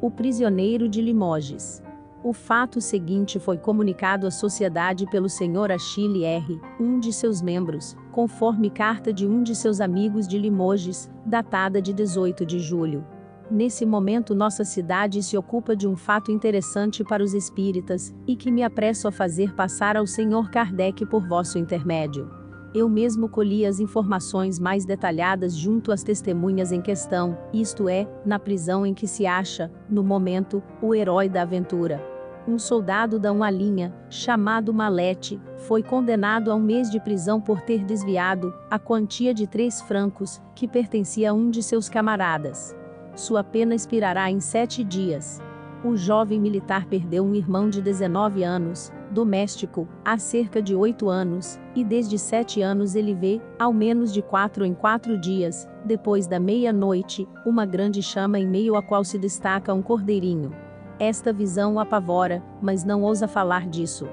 O prisioneiro de Limoges. O fato seguinte foi comunicado à sociedade pelo Sr. Achille R., um de seus membros, conforme carta de um de seus amigos de Limoges, datada de 18 de julho. Nesse momento nossa cidade se ocupa de um fato interessante para os espíritas, e que me apresso a fazer passar ao Sr. Kardec por vosso intermédio. Eu mesmo colhi as informações mais detalhadas junto às testemunhas em questão, isto é, na prisão em que se acha, no momento, o herói da aventura. Um soldado da uma linha, chamado Malete, foi condenado a 1 mês de prisão por ter desviado a quantia de 3 francos, que pertencia a um de seus camaradas. Sua pena expirará em 7 dias. O jovem militar perdeu um irmão de 19 anos, doméstico, há cerca de 8 anos, e desde 7 anos ele vê, ao menos de 4 em 4 dias, depois da meia-noite, uma grande chama em meio à qual se destaca um cordeirinho. Esta visão o apavora, mas não ousa falar disso.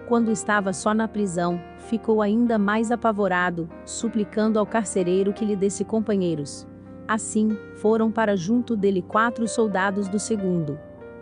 Quando estava só na prisão, ficou ainda mais apavorado, suplicando ao carcereiro que lhe desse companheiros. Assim, foram para junto dele 4 soldados do 2º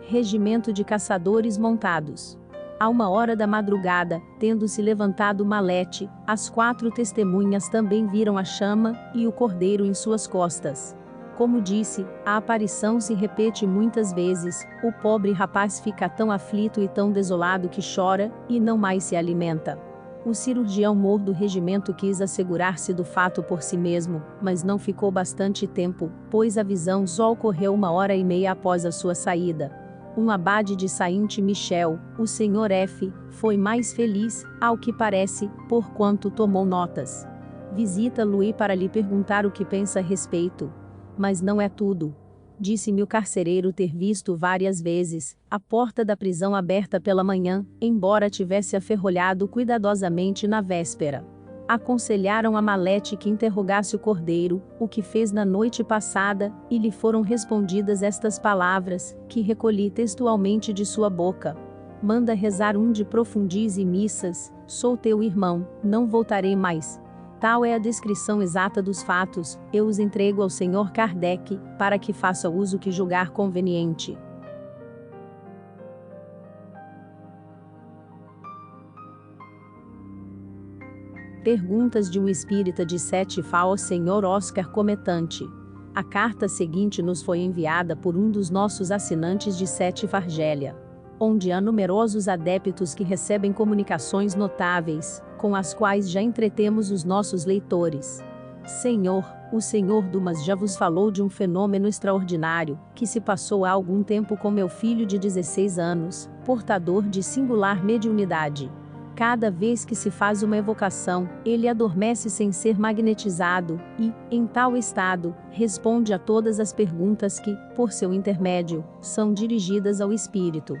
Regimento de Caçadores Montados. A 1h da madrugada, tendo-se levantado Malete, as 4 testemunhas também viram a chama e o cordeiro em suas costas. Como disse, a aparição se repete muitas vezes, o pobre rapaz fica tão aflito e tão desolado que chora, e não mais se alimenta. O cirurgião-mor do regimento quis assegurar-se do fato por si mesmo, mas não ficou bastante tempo, pois a visão só ocorreu 1h30 após a sua saída. Um abade de Saint-Michel, o Sr. F., foi mais feliz, ao que parece, porquanto tomou notas. Visita-lo para lhe perguntar o que pensa a respeito. Mas não é tudo. Disse-me o carcereiro ter visto várias vezes a porta da prisão aberta pela manhã, embora tivesse aferrolhado cuidadosamente na véspera. Aconselharam a Malete que interrogasse o cordeiro, o que fez na noite passada, e lhe foram respondidas estas palavras, que recolhi textualmente de sua boca. Manda rezar um de profundis e missas, sou teu irmão, não voltarei mais. Tal é a descrição exata dos fatos, eu os entrego ao Sr. Kardec, para que faça o uso que julgar conveniente. Perguntas de um espírita de Sete Fá ao Sr. Oscar Cometante. A carta seguinte nos foi enviada por um dos nossos assinantes de Sete Fargélia, onde há numerosos adeptos que recebem comunicações notáveis, com as quais já entretemos os nossos leitores. Senhor, o Senhor Dumas já vos falou de um fenômeno extraordinário, que se passou há algum tempo com meu filho de 16 anos, portador de singular mediunidade. Cada vez que se faz uma evocação, ele adormece sem ser magnetizado, e, em tal estado, responde a todas as perguntas que, por seu intermédio, são dirigidas ao espírito.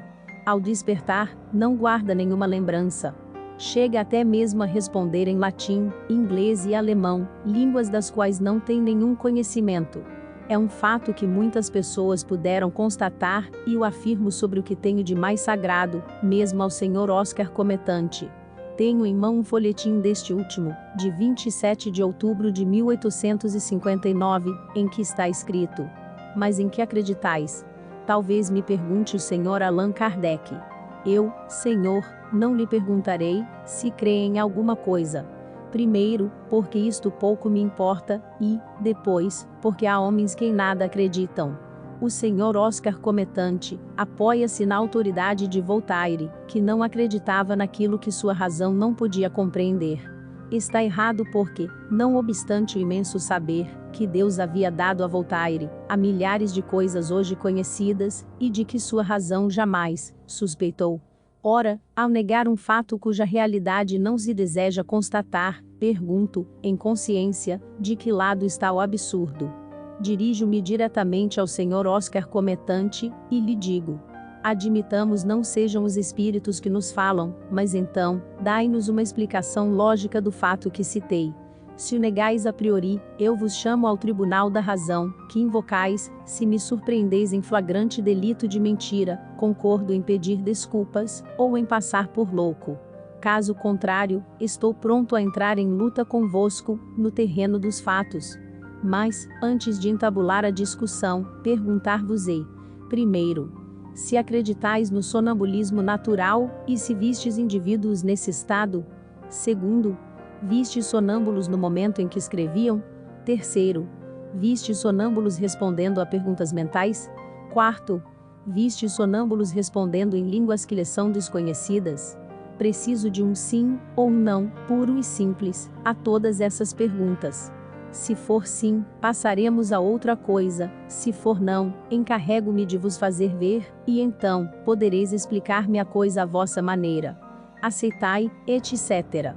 Ao despertar, não guarda nenhuma lembrança. Chega até mesmo a responder em latim, inglês e alemão, línguas das quais não tem nenhum conhecimento. É um fato que muitas pessoas puderam constatar, e o afirmo sobre o que tenho de mais sagrado, mesmo ao Sr. Oscar Cometante. Tenho em mão um folhetim deste último, de 27 de outubro de 1859, em que está escrito: Mas em que acreditais? Talvez me pergunte o Sr. Allan Kardec. Eu, Senhor, não lhe perguntarei, se crê em alguma coisa. Primeiro, porque isto pouco me importa, e, depois, porque há homens que em nada acreditam. O Sr. Oscar Cometante apoia-se na autoridade de Voltaire, que não acreditava naquilo que sua razão não podia compreender. Está errado porque, não obstante o imenso saber que Deus havia dado a Voltaire, há milhares de coisas hoje conhecidas, e de que sua razão jamais suspeitou. Ora, ao negar um fato cuja realidade não se deseja constatar, pergunto, em consciência, de que lado está o absurdo. Dirijo-me diretamente ao Sr. Oscar Cometante, e lhe digo: admitamos não sejam os espíritos que nos falam, mas então, dai-nos uma explicação lógica do fato que citei. Se o negais a priori, eu vos chamo ao tribunal da razão, que invocais, se me surpreendeis em flagrante delito de mentira, concordo em pedir desculpas, ou em passar por louco. Caso contrário, estou pronto a entrar em luta convosco, no terreno dos fatos. Mas, antes de entabular a discussão, perguntar-vos-ei: primeiro, se acreditais no sonambulismo natural, e se vistes indivíduos nesse estado? Segundo, vistes sonâmbulos no momento em que escreviam? Terceiro, vistes sonâmbulos respondendo a perguntas mentais? Quarto, vistes sonâmbulos respondendo em línguas que lhes são desconhecidas? Preciso de um sim ou um não, puro e simples, a todas essas perguntas. Se for sim, passaremos a outra coisa; se for não, encarrego-me de vos fazer ver, e então, podereis explicar-me a coisa à vossa maneira. Aceitai, etc.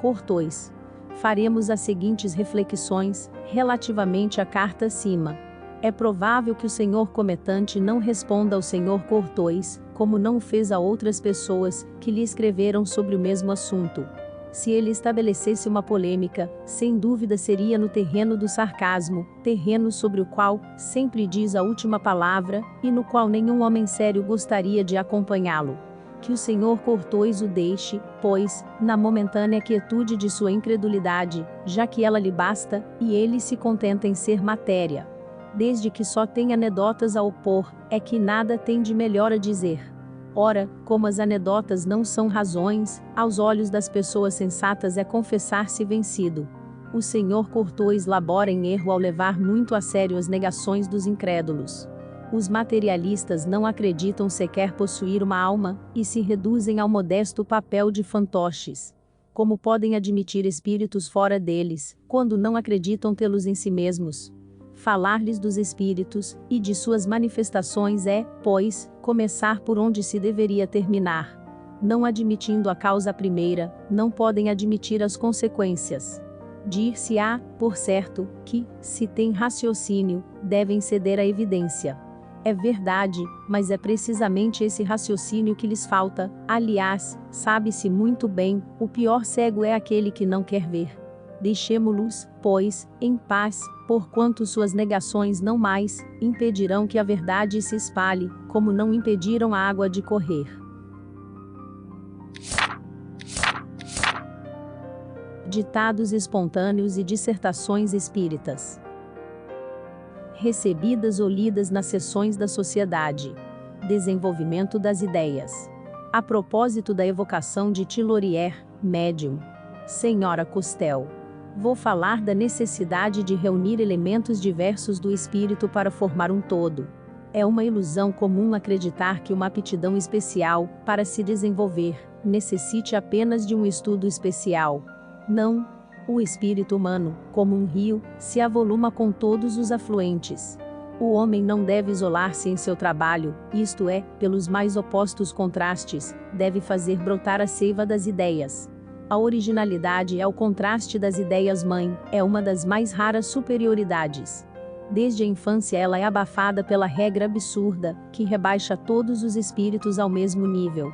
Cortois. Faremos as seguintes reflexões, relativamente à carta acima. É provável que o Sr. Cometante não responda ao Sr. Cortois, como não o fez a outras pessoas, que lhe escreveram sobre o mesmo assunto. Se ele estabelecesse uma polêmica, sem dúvida seria no terreno do sarcasmo, terreno sobre o qual sempre diz a última palavra, e no qual nenhum homem sério gostaria de acompanhá-lo. Que o Sr. Cortois o deixe, pois, na momentânea quietude de sua incredulidade, já que ela lhe basta, e ele se contenta em ser matéria. Desde que só tem anedotas a opor, é que nada tem de melhor a dizer. Ora, como as anedotas não são razões, aos olhos das pessoas sensatas é confessar-se vencido. O Sr. Cortois labora em erro ao levar muito a sério as negações dos incrédulos. Os materialistas não acreditam sequer possuir uma alma, e se reduzem ao modesto papel de fantoches. Como podem admitir espíritos fora deles, quando não acreditam tê-los em si mesmos? Falar-lhes dos espíritos, e de suas manifestações é, pois, começar por onde se deveria terminar. Não admitindo a causa primeira, não podem admitir as consequências. Dir-se-á, por certo, que, se têm raciocínio, devem ceder à evidência. É verdade, mas é precisamente esse raciocínio que lhes falta. Aliás, sabe-se muito bem, o pior cego é aquele que não quer ver. Deixemo-los, pois, em paz, porquanto suas negações não mais impedirão que a verdade se espalhe, como não impediram a água de correr. Ditados espontâneos e dissertações espíritas. Recebidas ou lidas nas sessões da sociedade. Desenvolvimento das ideias. A propósito da evocação de Tilorier, médium. Senhora Costel. Vou falar da necessidade de reunir elementos diversos do espírito para formar um todo. É uma ilusão comum acreditar que uma aptidão especial, para se desenvolver, necessite apenas de um estudo especial. Não. O espírito humano, como um rio, se avoluma com todos os afluentes. O homem não deve isolar-se em seu trabalho, isto é, pelos mais opostos contrastes, deve fazer brotar a seiva das ideias. A originalidade é o contraste das ideias-mãe, é uma das mais raras superioridades. Desde a infância ela é abafada pela regra absurda, que rebaixa todos os espíritos ao mesmo nível.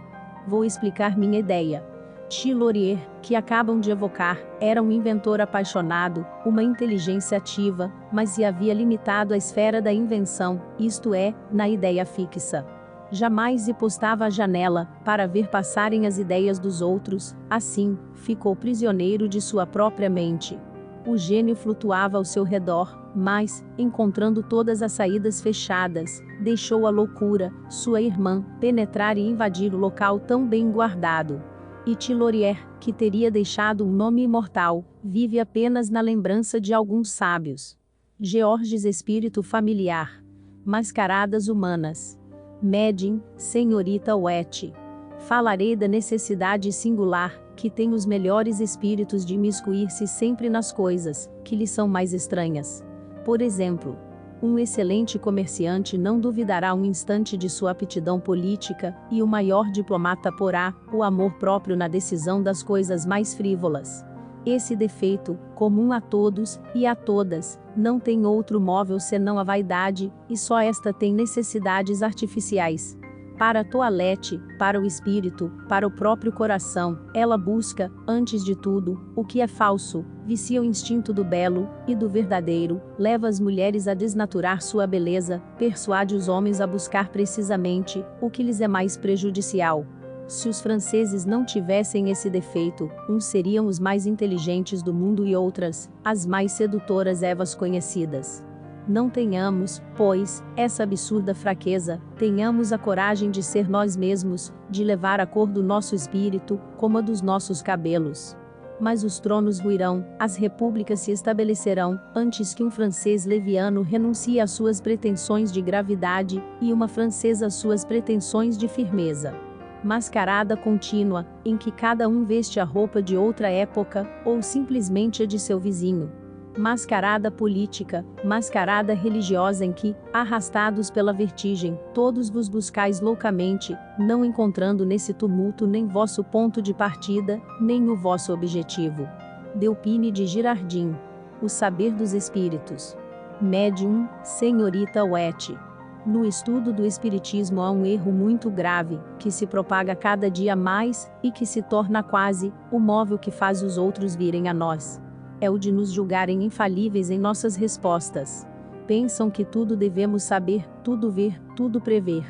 Vou explicar minha ideia. Tilorier, que acabam de evocar, era um inventor apaixonado, uma inteligência ativa, mas se havia limitado à esfera da invenção, isto é, na ideia fixa. Jamais se postava à janela, para ver passarem as ideias dos outros, assim, ficou prisioneiro de sua própria mente. O gênio flutuava ao seu redor, mas, encontrando todas as saídas fechadas, deixou a loucura, sua irmã, penetrar e invadir o local tão bem guardado. E Tilorier, que teria deixado um nome imortal, vive apenas na lembrança de alguns sábios. Georges espírito familiar. Mascaradas humanas. Médium, senhorita Wet. Falarei da necessidade singular, que tem os melhores espíritos de imiscuir-se sempre nas coisas, que lhes são mais estranhas. Por exemplo, Um excelente comerciante não duvidará um instante de sua aptidão política, e o maior diplomata porá o amor próprio na decisão das coisas mais frívolas. Esse defeito, comum a todos e a todas, não tem outro móvel senão a vaidade, e só esta tem necessidades artificiais. Para a toalete, para o espírito, para o próprio coração, ela busca, antes de tudo, o que é falso, vicia o instinto do belo e do verdadeiro, leva as mulheres a desnaturar sua beleza, persuade os homens a buscar precisamente o que lhes é mais prejudicial. Se os franceses não tivessem esse defeito, uns seriam os mais inteligentes do mundo e outras, as mais sedutoras Evas conhecidas. Não tenhamos, pois, essa absurda fraqueza, tenhamos a coragem de ser nós mesmos, de levar a cor do nosso espírito, como a dos nossos cabelos. Mas os tronos ruirão, as repúblicas se estabelecerão, antes que um francês leviano renuncie às suas pretensões de gravidade, e uma francesa às suas pretensões de firmeza. Mascarada contínua, em que cada um veste a roupa de outra época, ou simplesmente a de seu vizinho. Mascarada política, mascarada religiosa em que, arrastados pela vertigem, todos vos buscais loucamente, não encontrando nesse tumulto nem vosso ponto de partida, nem o vosso objetivo. Delpine de Girardin. O saber dos espíritos. Médium, senhorita Wet. No estudo do espiritismo há um erro muito grave, que se propaga cada dia mais, e que se torna quase o móvel que faz os outros virem a nós. É o de nos julgarem infalíveis em nossas respostas. Pensam que tudo devemos saber, tudo ver, tudo prever.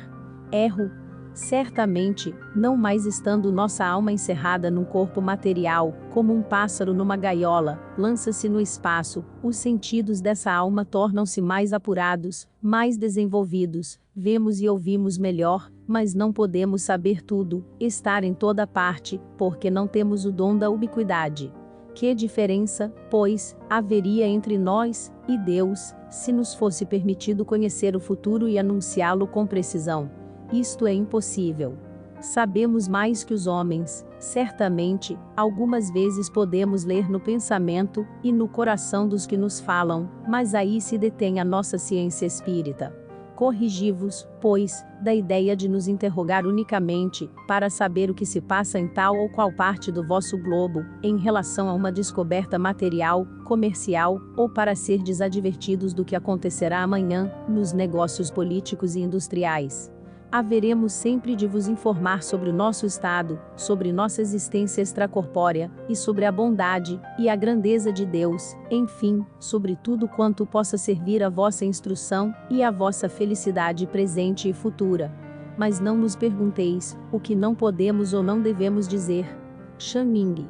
Erro. Certamente, não mais estando nossa alma encerrada num corpo material, como um pássaro numa gaiola, lança-se no espaço, os sentidos dessa alma tornam-se mais apurados, mais desenvolvidos, vemos e ouvimos melhor, mas não podemos saber tudo, estar em toda parte, porque não temos o dom da ubiquidade. Que diferença, pois, haveria entre nós e Deus, se nos fosse permitido conhecer o futuro e anunciá-lo com precisão? Isto é impossível. Sabemos mais que os homens, certamente, algumas vezes podemos ler no pensamento e no coração dos que nos falam, mas aí se detém a nossa ciência espírita. Corrigi-vos, pois, da ideia de nos interrogar unicamente, para saber o que se passa em tal ou qual parte do vosso globo, em relação a uma descoberta material, comercial, ou para ser desadvertidos do que acontecerá amanhã, nos negócios políticos e industriais. Haveremos sempre de vos informar sobre o nosso estado, sobre nossa existência extracorpórea, e sobre a bondade e a grandeza de Deus, enfim, sobre tudo quanto possa servir à vossa instrução e à vossa felicidade presente e futura. Mas não nos pergunteis o que não podemos ou não devemos dizer. Xaming.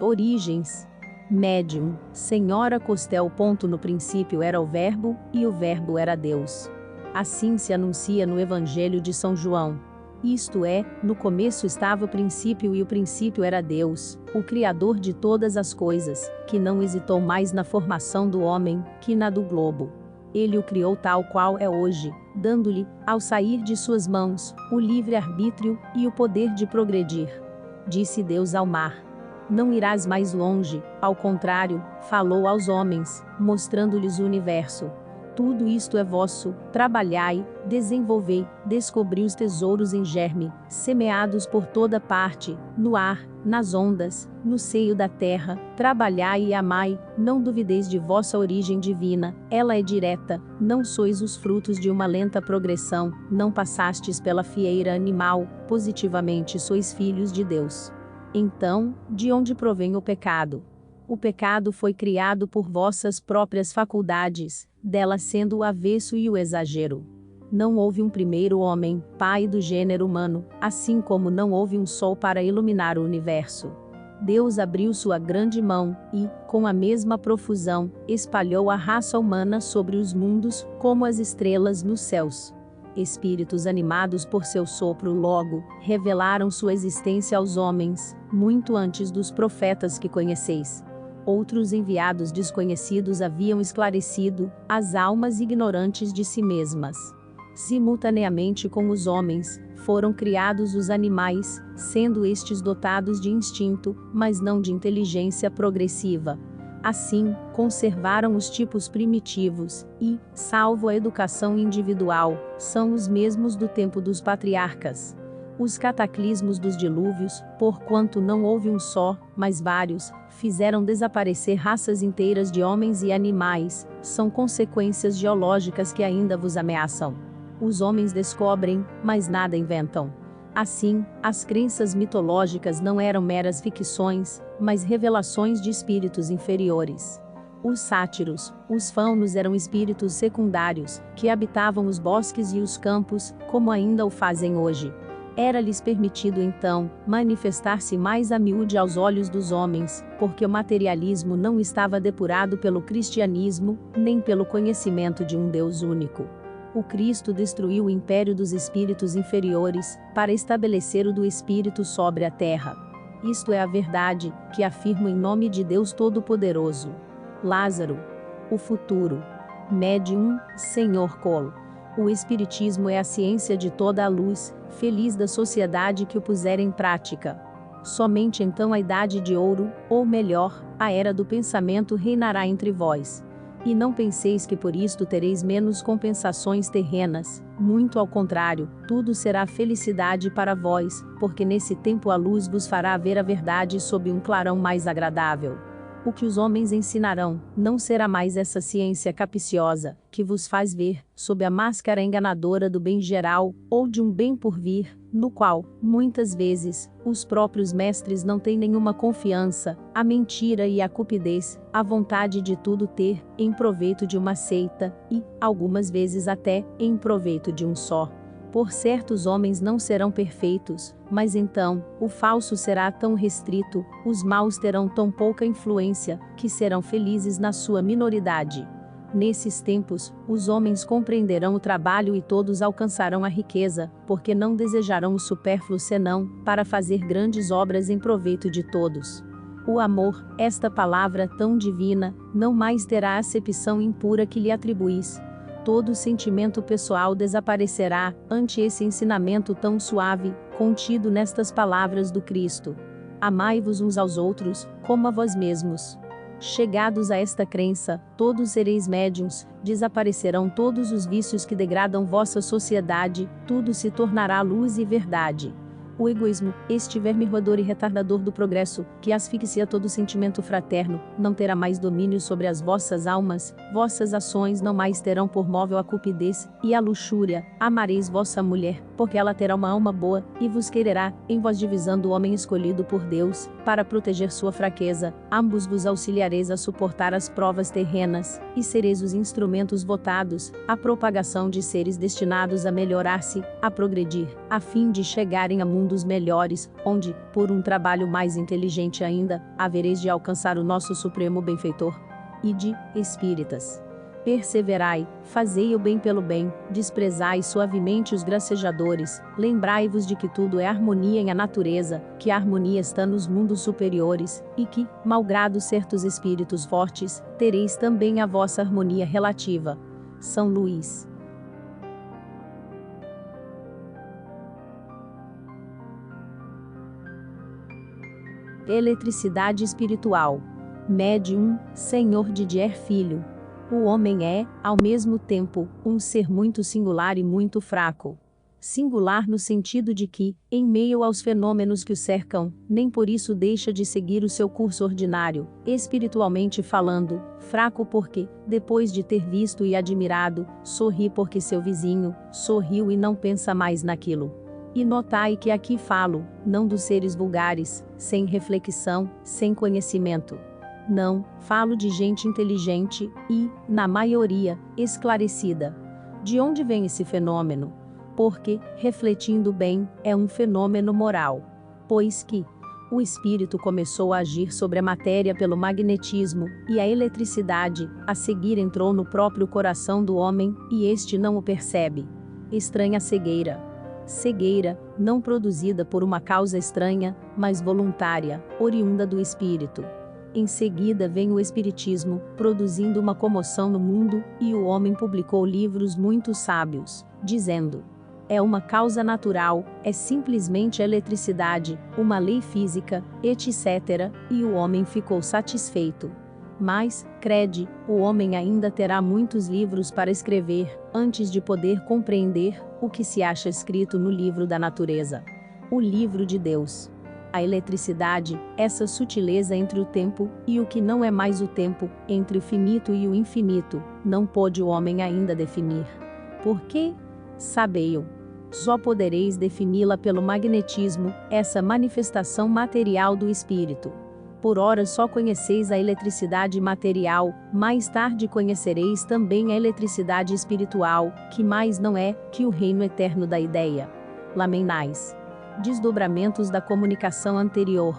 Origens. Médium, Senhora Costel. No princípio era o Verbo, e o Verbo era Deus. Assim se anuncia no Evangelho de São João. Isto é, no começo estava o princípio e o princípio era Deus, o Criador de todas as coisas, que não hesitou mais na formação do homem, que na do globo. Ele o criou tal qual é hoje, dando-lhe, ao sair de suas mãos, o livre-arbítrio e o poder de progredir. Disse Deus ao mar: não irás mais longe, ao contrário, falou aos homens, mostrando-lhes o universo. Tudo isto é vosso, trabalhai, desenvolvei, descobri os tesouros em germe, semeados por toda parte, no ar, nas ondas, no seio da terra, trabalhai e amai, não duvideis de vossa origem divina, ela é direta, não sois os frutos de uma lenta progressão, não passastes pela fieira animal, positivamente sois filhos de Deus. Então, de onde provém o pecado? O pecado foi criado por vossas próprias faculdades, dela sendo o avesso e o exagero. Não houve um primeiro homem, pai do gênero humano, assim como não houve um sol para iluminar o universo. Deus abriu sua grande mão, e, com a mesma profusão, espalhou a raça humana sobre os mundos, como as estrelas nos céus. Espíritos animados por seu sopro logo, revelaram sua existência aos homens, muito antes dos profetas que conheceis. Outros enviados desconhecidos haviam esclarecido as almas ignorantes de si mesmas. Simultaneamente com os homens, foram criados os animais, sendo estes dotados de instinto, mas não de inteligência progressiva. Assim, conservaram os tipos primitivos, e, salvo a educação individual, são os mesmos do tempo dos patriarcas. Os cataclismos dos dilúvios, porquanto não houve um só, mas vários, fizeram desaparecer raças inteiras de homens e animais, são consequências geológicas que ainda vos ameaçam. Os homens descobrem, mas nada inventam. Assim, as crenças mitológicas não eram meras ficções, mas revelações de espíritos inferiores. Os sátiros, os faunos eram espíritos secundários, que habitavam os bosques e os campos, como ainda o fazem hoje. Era-lhes permitido então, manifestar-se mais a miúde aos olhos dos homens, porque o materialismo não estava depurado pelo cristianismo, nem pelo conhecimento de um Deus único. O Cristo destruiu o império dos espíritos inferiores, para estabelecer o do espírito sobre a terra. Isto é a verdade, que afirmo em nome de Deus Todo-Poderoso. Lázaro. O futuro. Médium, Senhor Colo. O Espiritismo é a ciência de toda a luz, feliz da sociedade que o puser em prática. Somente então a Idade de Ouro, ou melhor, a Era do Pensamento reinará entre vós. E não penseis que por isto tereis menos compensações terrenas, muito ao contrário, tudo será felicidade para vós, porque nesse tempo a luz vos fará ver a verdade sob um clarão mais agradável. O que os homens ensinarão, não será mais essa ciência capiciosa, que vos faz ver, sob a máscara enganadora do bem geral, ou de um bem por vir, no qual, muitas vezes, os próprios mestres não têm nenhuma confiança, a mentira e a cupidez, a vontade de tudo ter, em proveito de uma seita, e, algumas vezes até, em proveito de um só. Por certos homens não serão perfeitos, mas então, o falso será tão restrito, os maus terão tão pouca influência, que serão felizes na sua minoridade. Nesses tempos, os homens compreenderão o trabalho e todos alcançarão a riqueza, porque não desejarão o supérfluo senão, para fazer grandes obras em proveito de todos. O amor, esta palavra tão divina, não mais terá a acepção impura que lhe atribuís. Todo sentimento pessoal desaparecerá, ante esse ensinamento tão suave, contido nestas palavras do Cristo. Amai-vos uns aos outros, como a vós mesmos. Chegados a esta crença, todos sereis médiuns, desaparecerão todos os vícios que degradam vossa sociedade, tudo se tornará luz e verdade. O egoísmo, este verme roedor e retardador do progresso, que asfixia todo sentimento fraterno, não terá mais domínio sobre as vossas almas, vossas ações não mais terão por móvel a cupidez e a luxúria. Amareis vossa mulher, porque ela terá uma alma boa, e vos quererá, em vós divisando o homem escolhido por Deus, para proteger sua fraqueza. Ambos vos auxiliareis a suportar as provas terrenas, e sereis os instrumentos votados, à propagação de seres destinados a melhorar-se, a progredir, a fim de chegarem a mundos melhores, onde, por um trabalho mais inteligente ainda, havereis de alcançar o nosso supremo benfeitor. Ide, espíritas. Perseverai, fazei o bem pelo bem, desprezai suavemente os gracejadores, lembrai-vos de que tudo é harmonia em a natureza, que a harmonia está nos mundos superiores, e que, malgrado certos espíritos fortes, tereis também a vossa harmonia relativa. São Luís. Eletricidade espiritual. Médium, Senhor Didier Filho. O homem é, ao mesmo tempo, um ser muito singular e muito fraco. Singular no sentido de que, em meio aos fenômenos que o cercam, nem por isso deixa de seguir o seu curso ordinário, espiritualmente falando, fraco porque, depois de ter visto e admirado, sorri porque seu vizinho sorriu e não pensa mais naquilo. E notai que aqui falo, não dos seres vulgares, sem reflexão, sem conhecimento. Não, falo de gente inteligente e, na maioria, esclarecida. De onde vem esse fenômeno? Porque, refletindo bem, é um fenômeno moral. Pois que o espírito começou a agir sobre a matéria pelo magnetismo, e a eletricidade, a seguir entrou no próprio coração do homem, e este não o percebe. Estranha cegueira. Cegueira, não produzida por uma causa estranha, mas voluntária, oriunda do espírito. Em seguida vem o espiritismo, produzindo uma comoção no mundo, e o homem publicou livros muito sábios, dizendo: é uma causa natural, é simplesmente a eletricidade, uma lei física, etc., e o homem ficou satisfeito. Mas, crede, o homem ainda terá muitos livros para escrever, antes de poder compreender o que se acha escrito no livro da natureza. O livro de Deus. A eletricidade, essa sutileza entre o tempo e o que não é mais o tempo, entre o finito e o infinito, não pôde o homem ainda definir. Por quê? Sabei-o. Só podereis defini-la pelo magnetismo, essa manifestação material do espírito. Por ora só conheceis a eletricidade material, mais tarde conhecereis também a eletricidade espiritual, que mais não é que o reino eterno da ideia. Lamenais. Desdobramentos da comunicação anterior.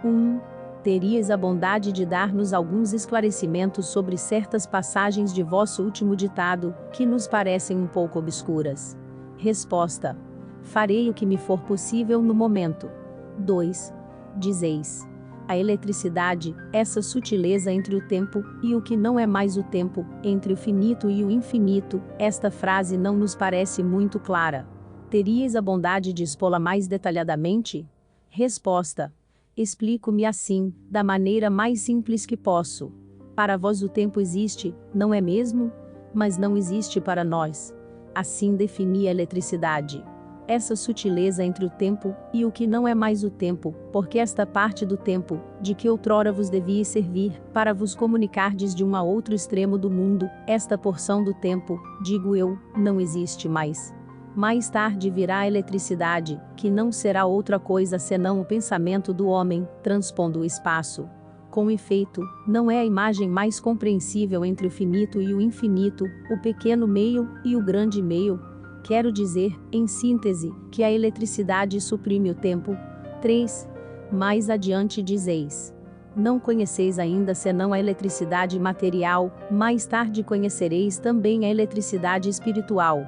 1. Terias a bondade de dar-nos alguns esclarecimentos sobre certas passagens de vosso último ditado, que nos parecem um pouco obscuras. Resposta. Farei o que me for possível no momento. 2. Dizeis. A eletricidade, essa sutileza entre o tempo e o que não é mais o tempo, entre o finito e o infinito, esta frase não nos parece muito clara. Terias a bondade de expô-la mais detalhadamente? Resposta. Explico-me assim, da maneira mais simples que posso. Para vós o tempo existe, não é mesmo? Mas não existe para nós. Assim defini a eletricidade. Essa sutileza entre o tempo e o que não é mais o tempo, porque esta parte do tempo, de que outrora vos devíeis servir, para vos comunicardes de um a outro extremo do mundo, esta porção do tempo, digo eu, não existe mais. Mais tarde virá a eletricidade, que não será outra coisa senão o pensamento do homem, transpondo o espaço. Com efeito, não é a imagem mais compreensível entre o finito e o infinito, o pequeno meio e o grande meio. Quero dizer, em síntese, que a eletricidade suprime o tempo. 3. Mais adiante dizeis. Não conheceis ainda senão a eletricidade material, mais tarde conhecereis também a eletricidade espiritual.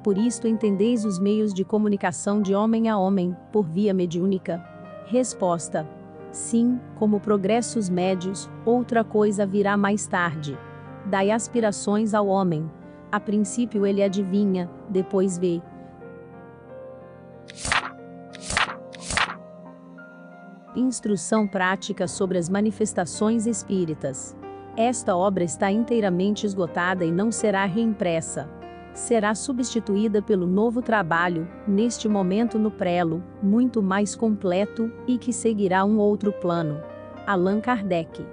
Por isto entendeis os meios de comunicação de homem a homem, por via mediúnica? Resposta. Sim, como progressos médios, outra coisa virá mais tarde. Dai aspirações ao homem. A princípio ele adivinha, depois vê. Instrução prática sobre as manifestações espíritas. Esta obra está inteiramente esgotada e não será reimpressa. Será substituída pelo novo trabalho, neste momento no prelo, muito mais completo, e que seguirá um outro plano. Allan Kardec.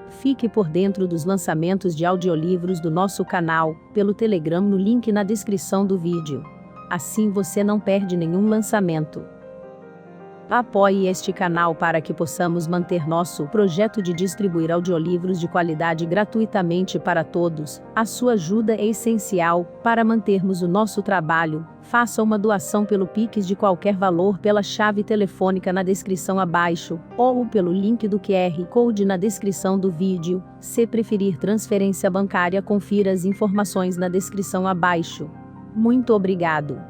Fique por dentro dos lançamentos de audiolivros do nosso canal, pelo Telegram no link na descrição do vídeo. Assim você não perde nenhum lançamento. Apoie este canal para que possamos manter nosso projeto de distribuir audiolivros de qualidade gratuitamente para todos. A sua ajuda é essencial para mantermos o nosso trabalho. Faça uma doação pelo Pix de qualquer valor pela chave telefônica na descrição abaixo, ou pelo link do QR Code na descrição do vídeo. Se preferir transferência bancária, confira as informações na descrição abaixo. Muito obrigado.